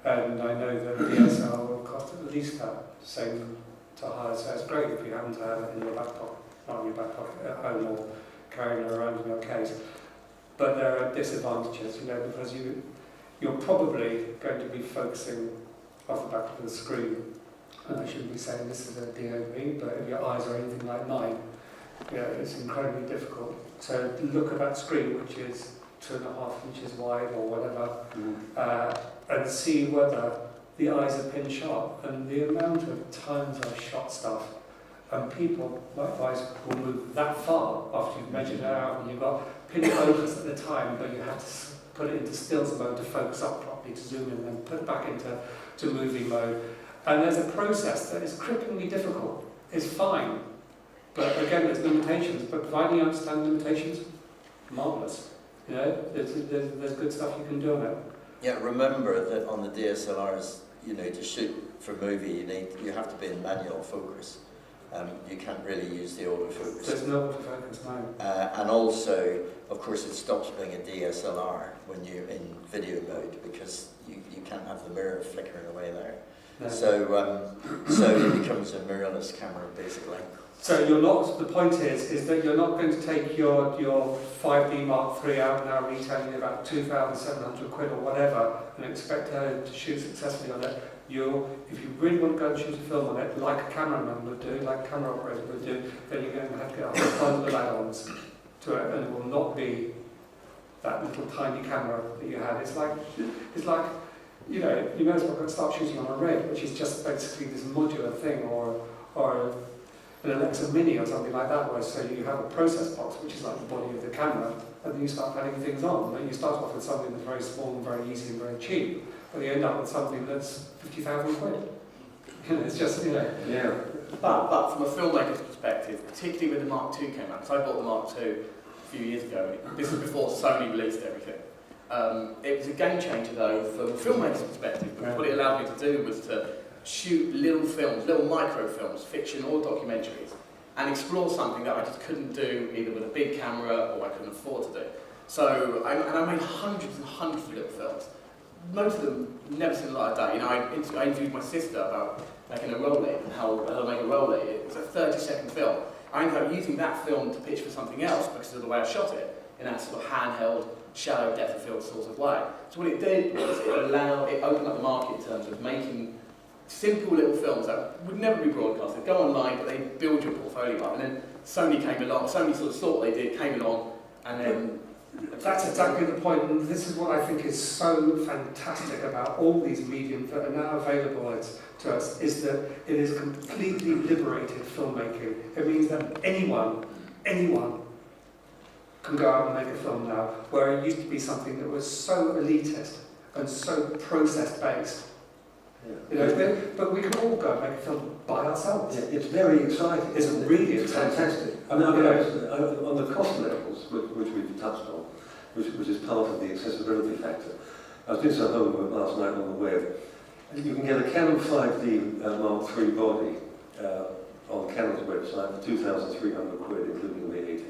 C: And I know that a DSLR will cost at least that, same to hire. So it's great if you happen to have it in your back pocket, not in your back pocket at home or carrying it around in your case. But there are disadvantages, because you're probably going to be focusing off the back of the screen. And I shouldn't be saying this is a DOP, but if your eyes are anything like mine, it's incredibly difficult. So look at that screen, which is 2.5 inches wide or whatever, and see whether the eyes are pin sharp. And the amount of times I've shot stuff, and people, likewise, will move that far after you've measured it out, and you've got pin focus at the time, but you have to put it into stills mode to focus up properly, to zoom in, and then put it back into movie mode. And there's a process that is cripplingly difficult. It's fine, but again, there's limitations. But providing you understand limitations, marvellous. There's good stuff you can do on it.
F: Yeah, remember that on the DSLRs, to shoot for movie, you have to be in manual focus. You can't really use the autofocus.
C: There's no autofocus now.
F: And also, of course, it stops being a DSLR when you're in video mode, because you can't have the mirror flickering away there. No. So it becomes a mirrorless camera, basically.
C: So you're not. The point is that you're not going to take your 5D Mark III out now, retailing it about 2,700 quid or whatever, and expect her to shoot successfully on it. If you really want to go and shoot a film on it, like a cameraman would do, like a camera operator would do, then you're going to have to get a whole bundle of add-ons to it, and it will not be that little tiny camera that you had. It's like you may as well start shooting on a rig, which is just basically this modular thing, or an Alexa Mini or something like that, where so you have a process box, which is like the body of the camera, and then you start adding things on. And you start off with something that's very small and very easy and very cheap, but you end up with something that's 50,000 quid. It's just,
F: Yeah.
D: But from a filmmaker's perspective, particularly when the Mark II came out, because I bought the Mark II a few years ago, this was before Sony released everything. It was a game changer though from a filmmaker's perspective, because what it allowed me to do was to shoot little films, little microfilms, fiction or documentaries, and explore something that I just couldn't do either with a big camera or I couldn't afford to do. So, I made hundreds and hundreds of little films. Most of them never seen the light of day. I interviewed my sister about making a rollie and how to make a rollie. It was a 30-second film. I ended up using that film to pitch for something else because of the way I shot it, in that sort of handheld, shallow depth of field sort of way. So what it did was it opened up the market in terms of making simple little films that would never be broadcast. They go online, but they build your portfolio up. And then Sony came along. Sony sort of saw what they did, came along, and then.
C: That's exactly the point, and this is what I think is so fantastic about all these mediums that are now available to us, is that it is completely liberated filmmaking. It means that anyone can go out and make a film now, where it used to be something that was so elitist and so process-based. You know, but we can all go and make a film by ourselves.
B: Yeah, it's very exciting.
C: It's really exciting.
B: Fantastic. I mean, on the cost levels, which we've touched on, which is part of the accessibility factor. I was doing some homework last night on the web. You can get a Canon 5D Mark III body on Canon's website for 2,300 quid, including VAT.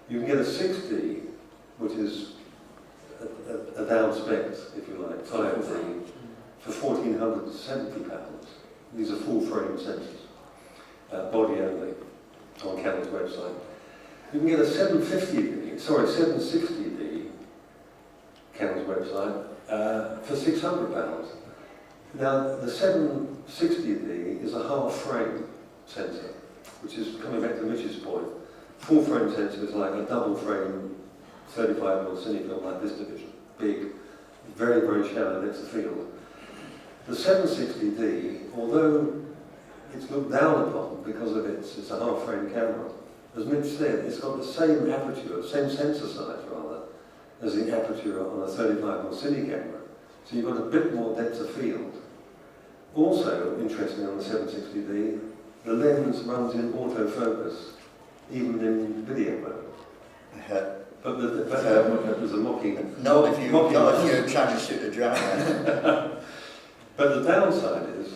B: You can get a 6D, which is a down spec, if you like, 5D, for £1,470. These are full frame sensors, body only, on Canon's website. You can get a 760D, Canon's website, for £600. Now, the 760D is a half frame sensor, which is, coming back to Mitch's point, full frame sensor is like a double frame 35mm cine film like this division, big, very, very shallow depth of field. The 760D, although it's looked down upon because of it's a half frame camera, as Mitch said, it's got the same aperture, same sensor size rather, as the aperture on a 35mm cine camera. So you've got a bit more depth of field. Also, interestingly on the 760D, the lens runs in autofocus, even in video mode. But that was a mocking...
F: Not if you're trying to shoot a drama.
B: But the downside is,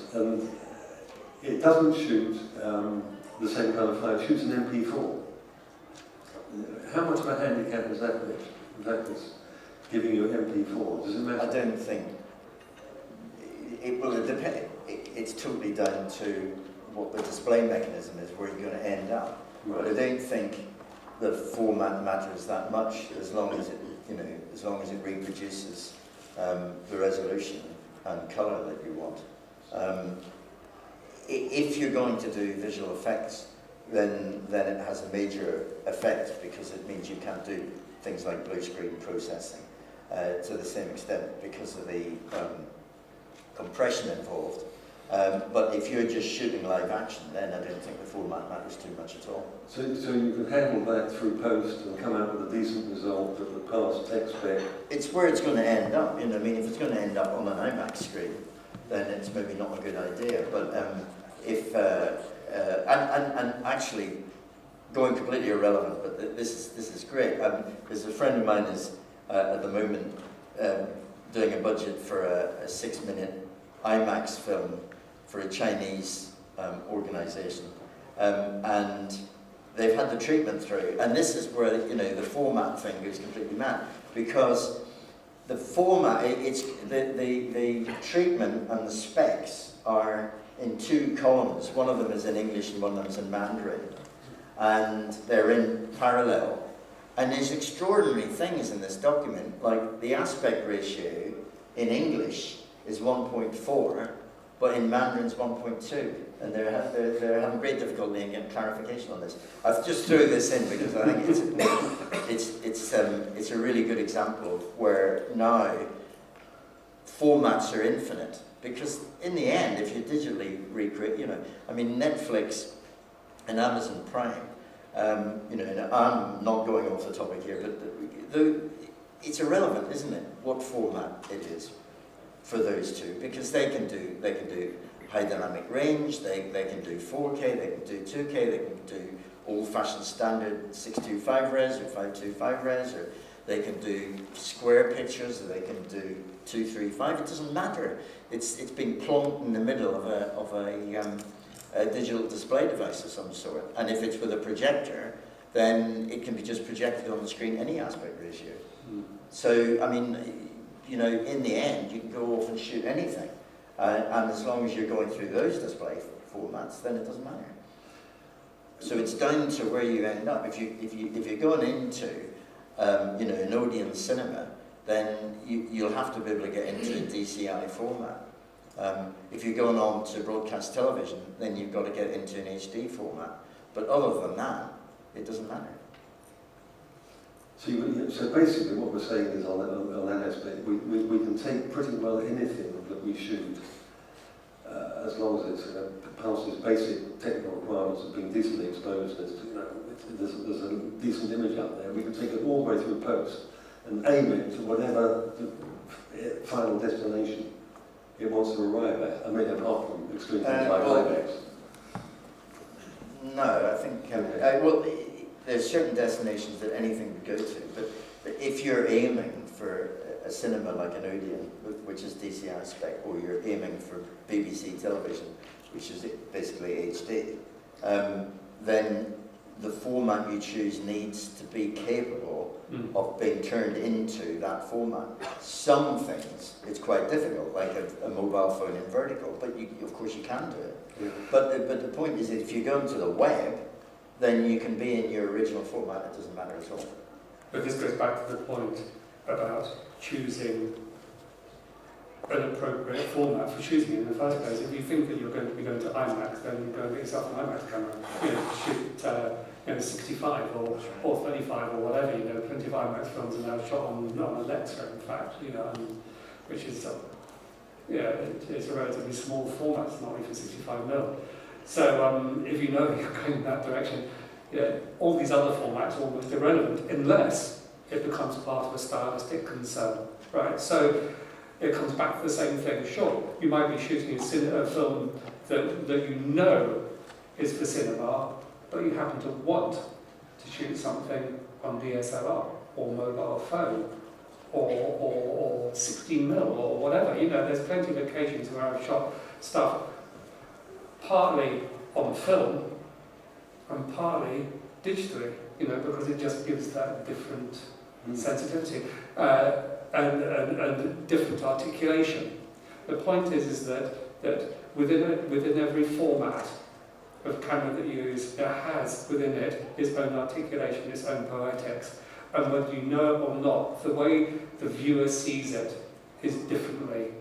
B: it doesn't shoot the same kind of file, it shoots an MP4. How much of a handicap is that, Mitch? In fact, it's giving you an MP4. Does it matter?
F: I don't think. Well, it depends. It's totally down to what the display mechanism is, where you're going to end up.
B: Right.
F: But I don't think the format matters that much, as long as it, as long as it reproduces the resolution and colour that you want. If you're going to do visual effects, then it has a major effect, because it means you can't do things like blue screen processing to the same extent because of the compression involved. But if you're just shooting live action, then I don't think the format matters too much at all.
B: So you can handle that through post and come out with a decent result that would pass tech spec.
F: It's where it's going to end up. I mean, if it's going to end up on an IMAX screen, then it's maybe not a good idea. But and actually, going completely irrelevant, but this is great. There's a friend of mine is at the moment doing a budget for a 6-minute IMAX film for a Chinese organisation, and they've had the treatment through, and this is where the format thing goes completely mad, because the format, it's the treatment and the specs are in 2 columns. One of them is in English and one of them is in Mandarin, and they're in parallel. And there's extraordinary things in this document, like the aspect ratio in English is 1.4, but in Mandarin's 1.2, and they're having great difficulty in getting clarification on this. I've just threw this in because I think it's a really good example of where now formats are infinite, because in the end, if you digitally recreate, I mean, Netflix and Amazon Prime, and I'm not going off the topic here, but it's irrelevant, isn't it, what format it is for those two, because they can do high dynamic range, they can do 4K, they can do 2K, they can do old-fashioned standard 625 res or 525 res, or they can do square pictures, or they can do 235. It doesn't matter. It's been plonked in the middle of a digital display device of some sort, and if it's with a projector, then it can be just projected on the screen any aspect ratio. So, I mean, in the end, you can go off and shoot anything, and as long as you're going through those display formats, then it doesn't matter. So it's down to where you end up. If you're going into, an Odeon cinema, then you'll have to be able to get into a DCI format. If you're going on to broadcast television, then you've got to get into an HD format. But other than that, it doesn't matter.
B: So basically what we're saying is on that aspect, we can take pretty well anything that we shoot, as long as it passes basic technical requirements of being decently exposed, there's a decent image out there. We can take it all the way through post and aim it to whatever the final destination it wants to arrive at. I mean, apart from extreme things like IMAX.
F: No, I think, well, there's certain destinations that anything would go to, but if you're aiming for a cinema like an Odeon, which is DCI spec, or you're aiming for BBC television, which is basically HD, then the format you choose needs to be capable of being turned into that format. Some things, it's quite difficult, like a mobile phone in vertical, but of course you can do it.
B: Yeah.
F: But the point is, if you go into the web, then you can be in your original format, it doesn't matter at all.
C: But this goes back to the point about choosing an appropriate format for choosing it in the first place. If you think that you're going to be going to IMAX, then go and get yourself an IMAX camera. Shoot 65 or 35 or whatever. Plenty of IMAX films are now shot on Alexa, in fact. Which is it's a relatively small format. It's not even 65mm. So if you know you're going in that direction, all these other formats are almost irrelevant unless it becomes part of a stylistic concern, right? So it comes back to the same thing. Sure, you might be shooting a film that you know is for cinema, but you happen to want to shoot something on DSLR or mobile phone or 16mm or whatever. There's plenty of occasions where I've shot stuff partly on film and partly digitally, because it just gives that different sensitivity and different articulation. The point is that within every format of camera that you use, it has within it its own articulation, its own poetics, and whether you know it or not, the way the viewer sees it is differently.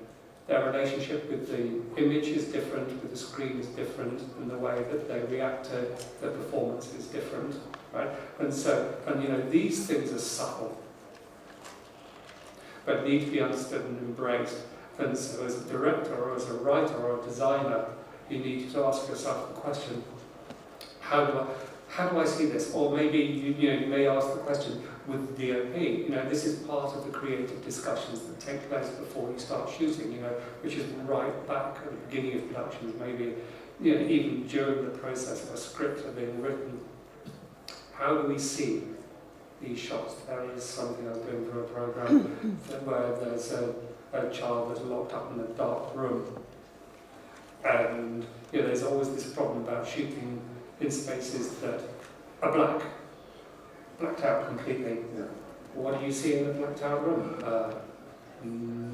C: Their relationship with the image is different, with the screen is different, and the way that they react to the performance is different, right? And these things are subtle, but need to be understood and embraced. And so as a director or as a writer or a designer, you need to ask yourself the question, how do I see this? Or maybe you may ask the question with DOP, this is part of the creative discussions that take place before you start shooting, which is right back at the beginning of productions, maybe even during the process of a script being written. How do we see these shots? There is something I was doing for a program where there's a child that's locked up in a dark room, and there's always this problem about shooting in spaces that are blacked out completely.
B: Yeah.
C: What do you see in a blacked out room?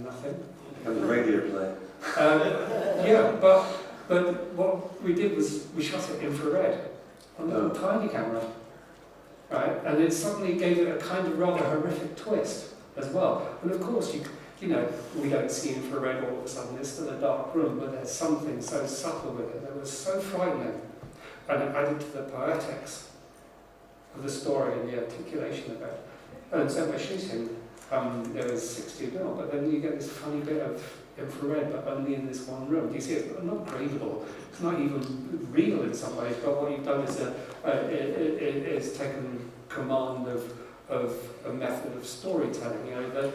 C: Nothing.
B: And the radio play.
C: But what we did was we shot it infrared on a little tiny camera, right? And it suddenly gave it a kind of rather horrific twist as well. And of course, we don't see infrared all of a sudden. It's still a dark room, but there's something so subtle with it that was so frightening, and it added to the poetics of the story and the articulation of it. And so by shooting, there was 60mm, but then you get this funny bit of infrared, but only in this one room. Do you see it's not gradable? It's not even real in some ways, but what you've done is taken command of a method of storytelling, that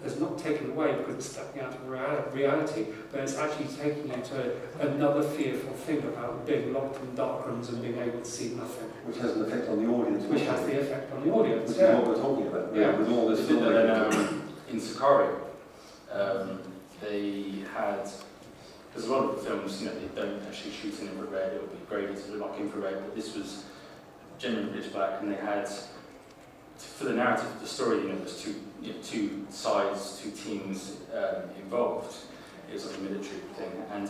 C: is not taken away because it's stepping out of reality, but it's actually taking you to another fearful thing about being locked in dark rooms and being able to see nothing.
B: Which has an effect on the audience.
C: Which has the effect on the audience,
B: Which is what we're talking about.
C: Yeah.
B: With all this
E: We did that in Sicario. They had, because a lot of the films, they don't actually shoot in infrared, it will be graded to look like infrared, but this was genuinely pitch black, and they had, for the narrative of the story, there's two sides, two teams involved. It was like a military thing, and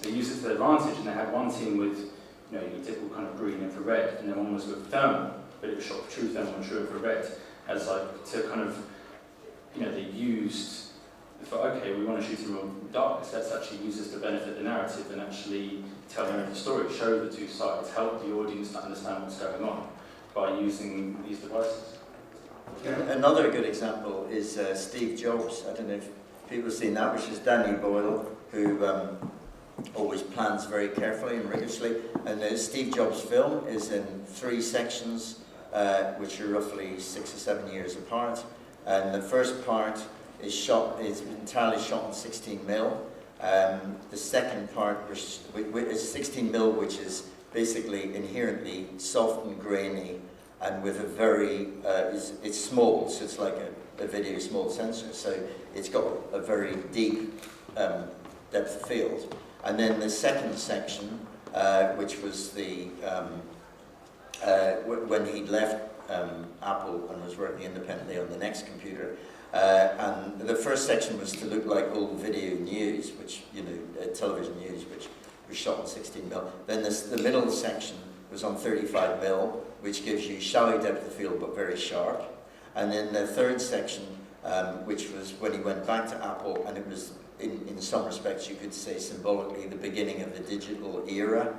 E: they used it to their advantage. And they had one team with, your typical kind of green infrared, and then one was with thermal, but it was shot for true thermal and true infrared, as like to kind of, they used thought, okay, we want to shoot in real darkness, let's actually use this to benefit the narrative and actually tell the story, show the two sides, help the audience to understand what's going on by using these devices.
F: Another good example is Steve Jobs. I don't know if people have seen that, which is Danny Boyle, who always plans very carefully and rigorously. And the Steve Jobs film is in 3 sections, which are roughly 6 or 7 years apart. And the first part is entirely shot on 16mm. The second part is 16mm, which is basically inherently soft and grainy, and with a very, it's small, so it's like a video small sensor, so it's got a very deep depth of field. And then the second section, which was the, when he left Apple and was working independently on the next computer, and the first section was to look like old video news, which, television news, which was shot on 16mm. Then the middle section was on 35mm, which gives you shallow depth of field but very sharp. And then the third section, which was when he went back to Apple, and it was in some respects you could say symbolically the beginning of the digital era,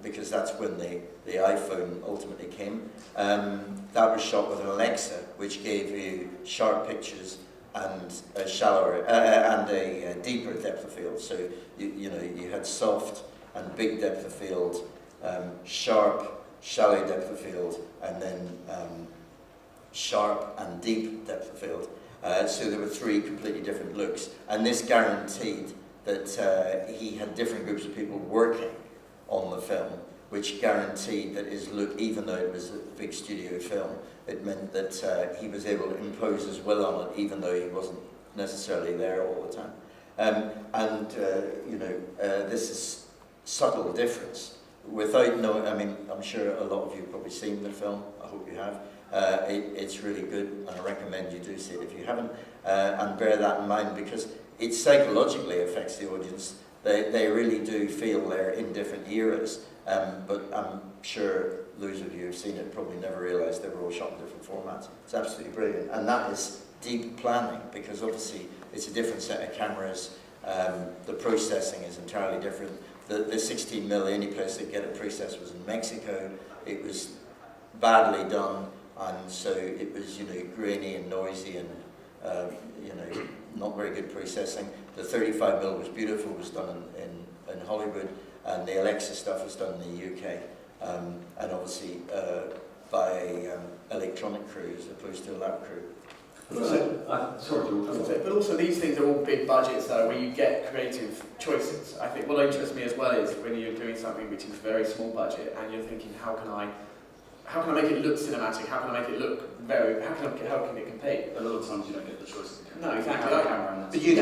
F: because that's when the iPhone ultimately came. That was shot with an Alexa, which gave you sharp pictures and a shallower and a deeper depth of field. So you had soft and big depth of field, sharp, shallow depth of field, and then sharp and deep depth of field. So there were 3 completely different looks, and this guaranteed that he had different groups of people working on the film, which guaranteed that his look, even though it was a big studio film, it meant that he was able to impose his will on it, even though he wasn't necessarily there all the time. This is subtle difference. Without knowing, I mean, I'm sure a lot of you have probably seen the film, I hope you have. It's really good, and I recommend you do see it if you haven't, and bear that in mind, because it psychologically affects the audience. They really do feel they're in different eras, but I'm sure those of you who've seen it probably never realised they were all shot in different formats. It's absolutely brilliant, and that is deep planning, because obviously it's a different set of cameras, the processing is entirely different. The 16mm, the only place they get it processed was in Mexico. It was badly done, and so it was, grainy and noisy and, not very good processing. The 35mm was beautiful, was done in Hollywood, and the Alexa stuff was done in the UK, and obviously by electronic crew as opposed to a lab crew.
D: But also these things are all big budgets though, where you get creative choices. I think what interests me as well is when you're doing something which is very small budget and you're thinking, how can I make it look cinematic? How can I make it look how can it compete?
E: A lot of times you don't get the choice.
D: No, exactly.
F: But you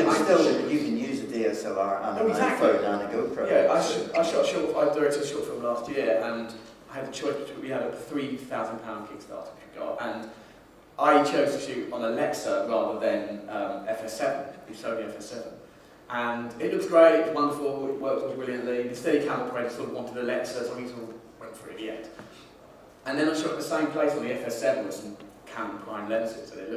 F: can use a DSLR and an iPhone and a GoPro.
D: Yeah, I directed a short film last year, and I had the choice between, we had a £3,000 Kickstarter we got, and I chose to shoot on Alexa rather than FS7, the Sony FS7. And it looks great, it's wonderful, it works brilliantly. The Steadicam operator sort of wanted Alexa, so we sort of went for it in the end. And then I shot at the same place on the FS7 with some Canon prime lenses, and it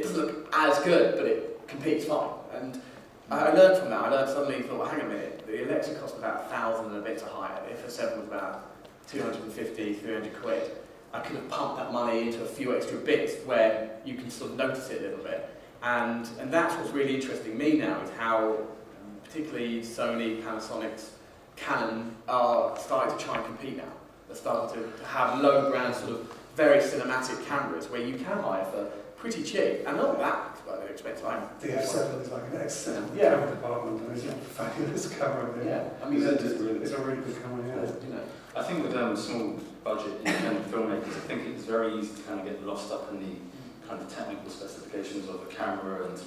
D: doesn't look as good, but it competes fine. And I learned from that. I suddenly thought, well, hang a minute, the Alexa cost about 1,000 and a bit to hire. The FS7 was about 250, 300 quid. I could have pumped that money into a few extra bits where you can sort of notice it a little bit. And that's what's really interesting me now, is how particularly Sony, Panasonic, Canon are starting to try and compete now. They're starting to have low brand sort of very cinematic cameras where you can hire for pretty cheap, and not that expensive.
C: The F7 is like an excellent
D: Yeah.
C: camera department, and it's a fabulous camera.
D: Yeah, I mean,
C: it's a really good camera. Yeah.
E: I think with small budget independent filmmakers, I think it's very easy to kind of get lost up in the kind of technical specifications of a camera, and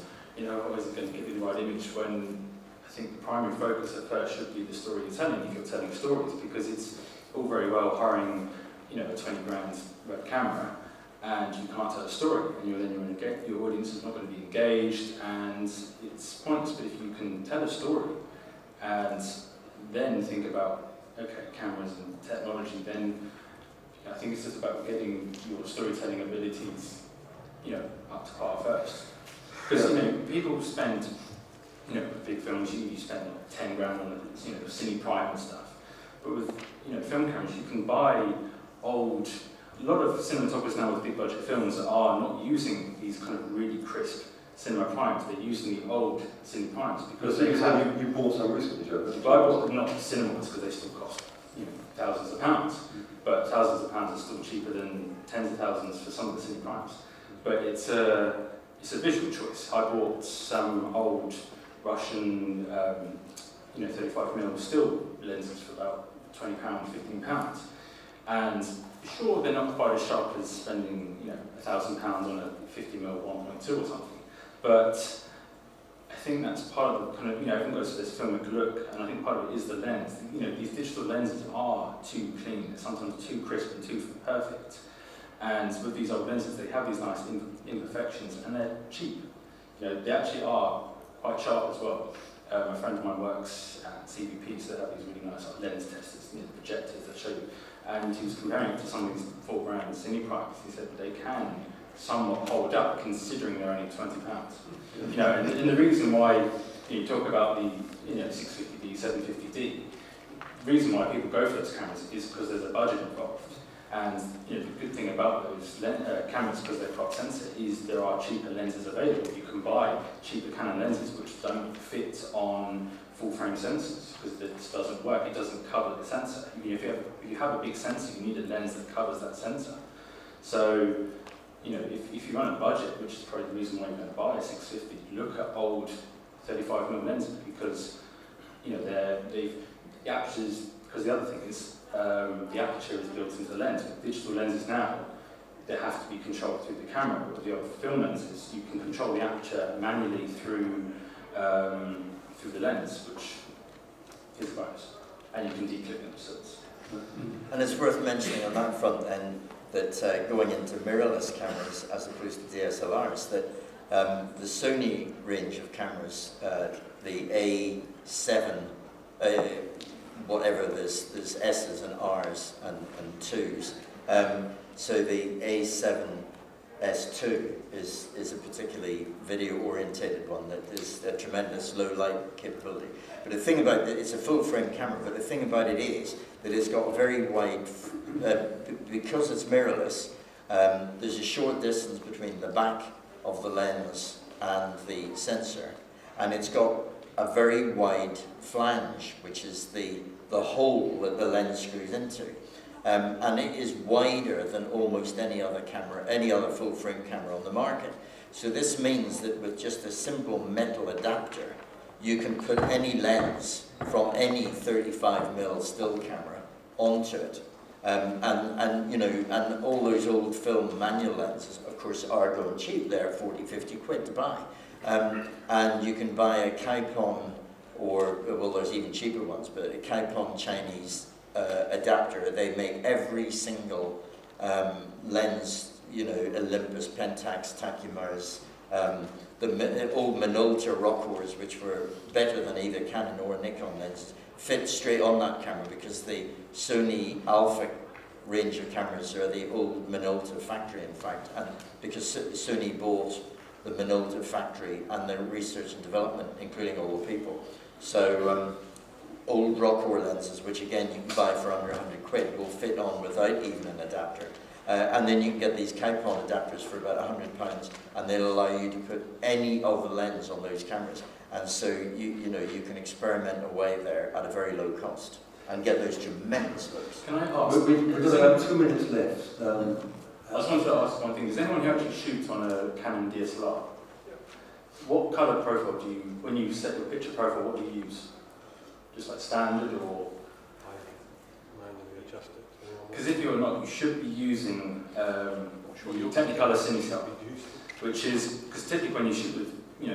E: how is it going to give you the right image, when I think the primary focus at first should be the story you're telling if you're telling stories, because it's all very well hiring a 20 grand web camera and you can't tell a story, and your audience is not going to be engaged, and it's pointless. But if you can tell a story and then think about cameras and technology, then I think it's just about getting your storytelling abilities up to par first. Because people spend, with big films, you spend like 10 grand on SMPiE and stuff. But with film cameras, you can buy old. A lot of cinematographers now with big budget films are not using these kind of really crisp cinema primes. They're using the old cinema primes because
B: you bought some recently, Joe.
E: I bought not cinemas because they still cost thousands of pounds, but thousands of pounds are still cheaper than tens of thousands for some of the cinema primes. But it's a visual choice. I bought some old Russian 35mm still lenses for about £20, £15, and sure they're not quite as sharp as spending £1,000 on a 50mm 1.2 or something, but I think that's part of the kind of everyone goes for this filmic look, and I think part of it is the lens. These digital lenses are too clean, they're sometimes too crisp and too perfect, and with these old lenses they have these nice imperfections, and they're cheap. They actually are quite sharp as well. A friend of mine works at CVP, so they have these really nice lens testers, projectors that show you. And he was comparing it to some of these full brand SMPiE. He said they can somewhat hold up, considering they're only £20. And the reason why you talk about the 650D, 750D, the reason why people go for those cameras is because there's a budget involved. And the good thing about those cameras, because they're crop sensor, is there are cheaper lenses available. You can buy cheaper Canon lenses which don't fit on full frame sensors because it just doesn't work. It doesn't cover the sensor. If you have a big sensor, you need a lens that covers that sensor. So, if you're on a budget, which is probably the reason why you're going to buy a 650, look at old 35mm lenses because the apertures. Because the other thing is the aperture is built into the lens. With digital lenses now, they have to be controlled through the camera. But with the old film lenses, you can control the aperture manually through the lens, which is nice, and you can declip them. So
F: and it's worth mentioning on that front then that going into mirrorless cameras as opposed to DSLRs, that the Sony range of cameras, the A7, whatever, there's S's and R's and 2's. So the A7S2 is a particularly video-orientated one that is a tremendous low-light capability. But the thing about it, it's a full-frame camera, but the thing about it is that it's got a very wide, because it's mirrorless, there's a short distance between the back of the lens and the sensor, and it's got a very wide flange, which is the hole that the lens screws into. And it is wider than almost any other camera, any other full-frame camera on the market. So this means that with just a simple metal adapter, you can put any lens from any 35mm still camera onto it. And all those old film manual lenses, of course, are going cheap. They're 40, 50 quid to buy. And you can buy a Kaipon, or, well, there's even cheaper ones, but a Kaipon Chinese adapter. They make every single lens, Olympus, Pentax, Tacumars, the old Minolta Rockors, which were better than either Canon or Nikon lenses, fit straight on that camera because the Sony Alpha range of cameras are the old Minolta factory, in fact, and because Sony bought the Minolta factory and the research and development, including all the people. So old Rockor lenses, which again you can buy for under 100 quid, will fit on without even an adapter. And then you can get these Kaipon adapters for about £100, and they'll allow you to put any other lens on those cameras. And so you can experiment away there at a very low cost and get those tremendous looks.
E: Can I ask?
B: We've got about 2 minutes left.
E: I just wanted to ask one thing. Does anyone who actually shoots on a Canon DSLR, what colour profile do you, when you set your picture profile, what do you use? Just like standard or?
B: Manually adjust it.
E: Because if you're not, you should be using Technicolor CineStar, which is, because typically when you shoot with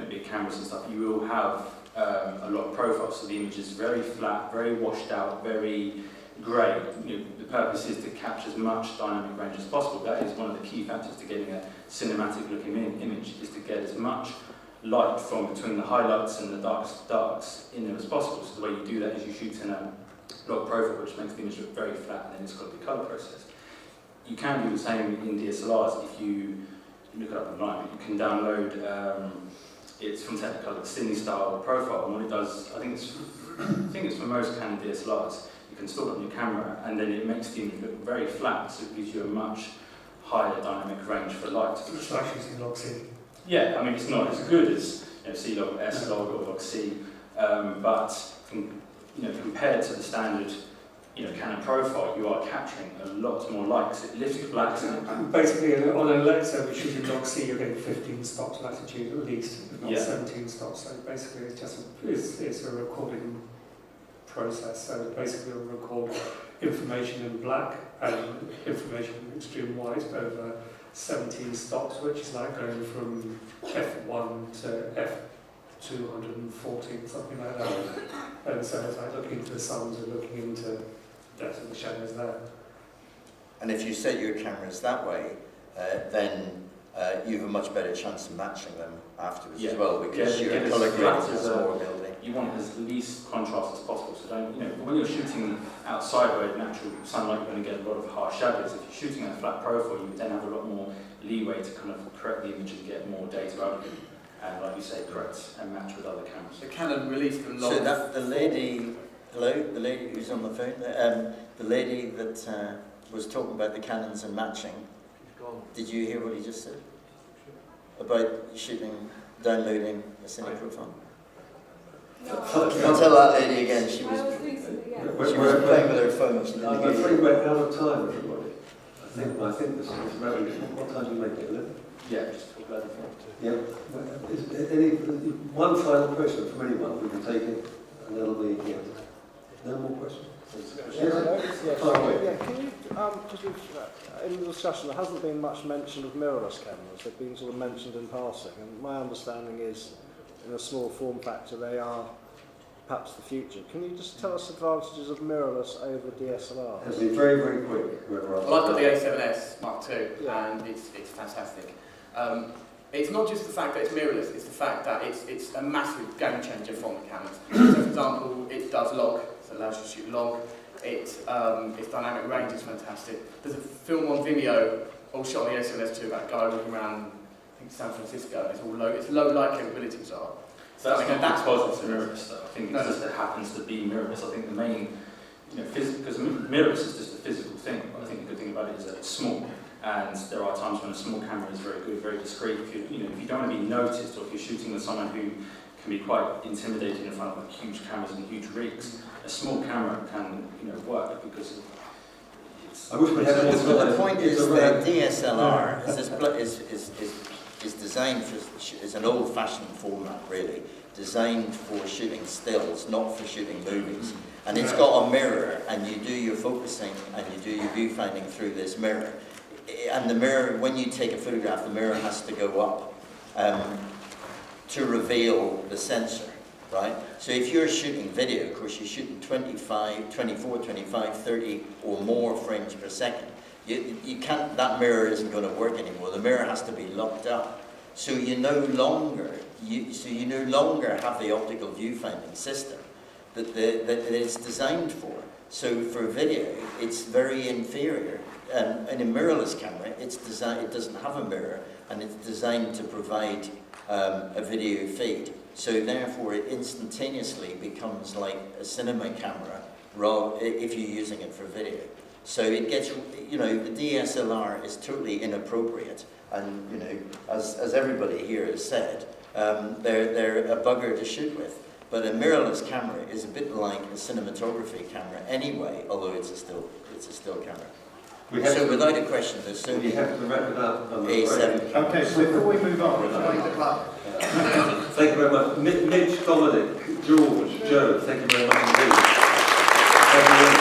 E: big cameras and stuff, you will have a lot of profiles, so the image is very flat, very washed out, very grey. The purpose is to capture as much dynamic range as possible. That is one of the key factors to getting a cinematic looking image, is to get as much light from between the highlights and the darks in there as possible. So the way you do that is you shoot in a log profile, which makes the image look very flat, and then it's got to be colour processed. You can do the same in DSLRs if you look it up online, but you can download, it's from Technicolor, the Cine style profile, and what it does, I think it's for most Canon DSLRs, you can store it on your camera, and then it makes the image look very flat, so it gives you a much higher dynamic range for light.
C: It's like using log C.
E: Yeah, I mean, it's not as good as C log, S log, or log C, but compared to the standard Canon profile, you are capturing a lot more light because it lifts the blacks.
C: Basically, on an Alexa, which is in log C, you're getting 15 stops latitude at least, if not
E: Yeah.
C: 17 stops. So basically, it's a recording process. So basically, it'll record information in black and information in extreme white over 17 stops, which is like going from F1 to F214, something like that. And so it's like looking into the suns and looking into depth of the shadows there.
F: And if you set your cameras that way, then you have a much better chance of matching them afterwards as well, because your colour grading is more ability.
E: You want as least contrast as possible. So don't, when you're shooting outside where natural sunlight, you're going to get a lot of harsh shadows. If you're shooting a flat profile, you then have a lot more leeway to kind of correct the image and get more data out of it. And like you say, correct and match with other cameras.
D: So Canon released a lot.
F: So that the lady who's on the phone, the lady that was talking about the Canons and matching. Did you hear what he just said about downloading a cine profile?
I: No,
F: Don't tell that lady again. She was
I: doing something, yeah.
F: playing with her phone. She
B: I'm
F: didn't
B: afraid we're out of time, everybody. I think this is about what time do you make it, 11?
E: Yeah, just talk about it.
B: Yeah. One final question from anyone, we can take it, and that'll be the end. No more questions?
J: Yeah, can you, just in the discussion, there hasn't been much mention of mirrorless cameras. They've been sort of mentioned in passing, and my understanding is, in a small form factor, they are perhaps the future. Can you just tell us advantages of mirrorless over DSLRs?
B: It'll be very, very quick.
D: Well, I've got the A7S Mark II, and it's fantastic. It's not just the fact that it's mirrorless, it's the fact that it's a massive game changer from the cameras. So, for example, it does log, so it allows you to shoot log. Its dynamic range is fantastic. There's a film on Vimeo, all shot on the A7S II, about a guy walking around, I think, San Francisco. It's low light capabilities are.
E: So that's because it's a mirrorless stuff. I think it's just it happens to be mirrorless. I think the main, because mirrorless is just a physical thing. But I think the good thing about it is that it's small. And there are times when a small camera is very good, very discreet. If you don't want to be noticed, or if you're shooting with someone who can be quite intimidating in front of huge cameras and huge rigs, a small camera can work because it's.
B: I wish we had more time.
F: The point is that DSLR is designed is an old-fashioned format, really, designed for shooting stills, not for shooting movies. And it's got a mirror, and you do your focusing and you do your viewfinding through this mirror. And the mirror, when you take a photograph, the mirror has to go up to reveal the sensor, right? So if you're shooting video, of course, you're shooting 24, 25, 30 or more frames per second. You can't, that mirror isn't going to work anymore. The mirror has to be locked up. So you no longer have the optical viewfinding system that it's designed for. So for video, it's very inferior. In a mirrorless camera, it doesn't have a mirror, and it's designed to provide a video feed. So therefore, it instantaneously becomes like a cinema camera, if you're using it for video. So it gets, the DSLR is totally inappropriate, and as everybody here has said, they're a bugger to shoot with. But a mirrorless camera is a bit like a cinematography camera anyway, although it's a still camera. So without a question, there's so many.
B: We have to wrap it up.
F: A7.
A: Okay, so before we move on, join the club.
B: Thank you very much. Mitch, Dominic, George, Joe, thank you very much indeed. Thank you very much.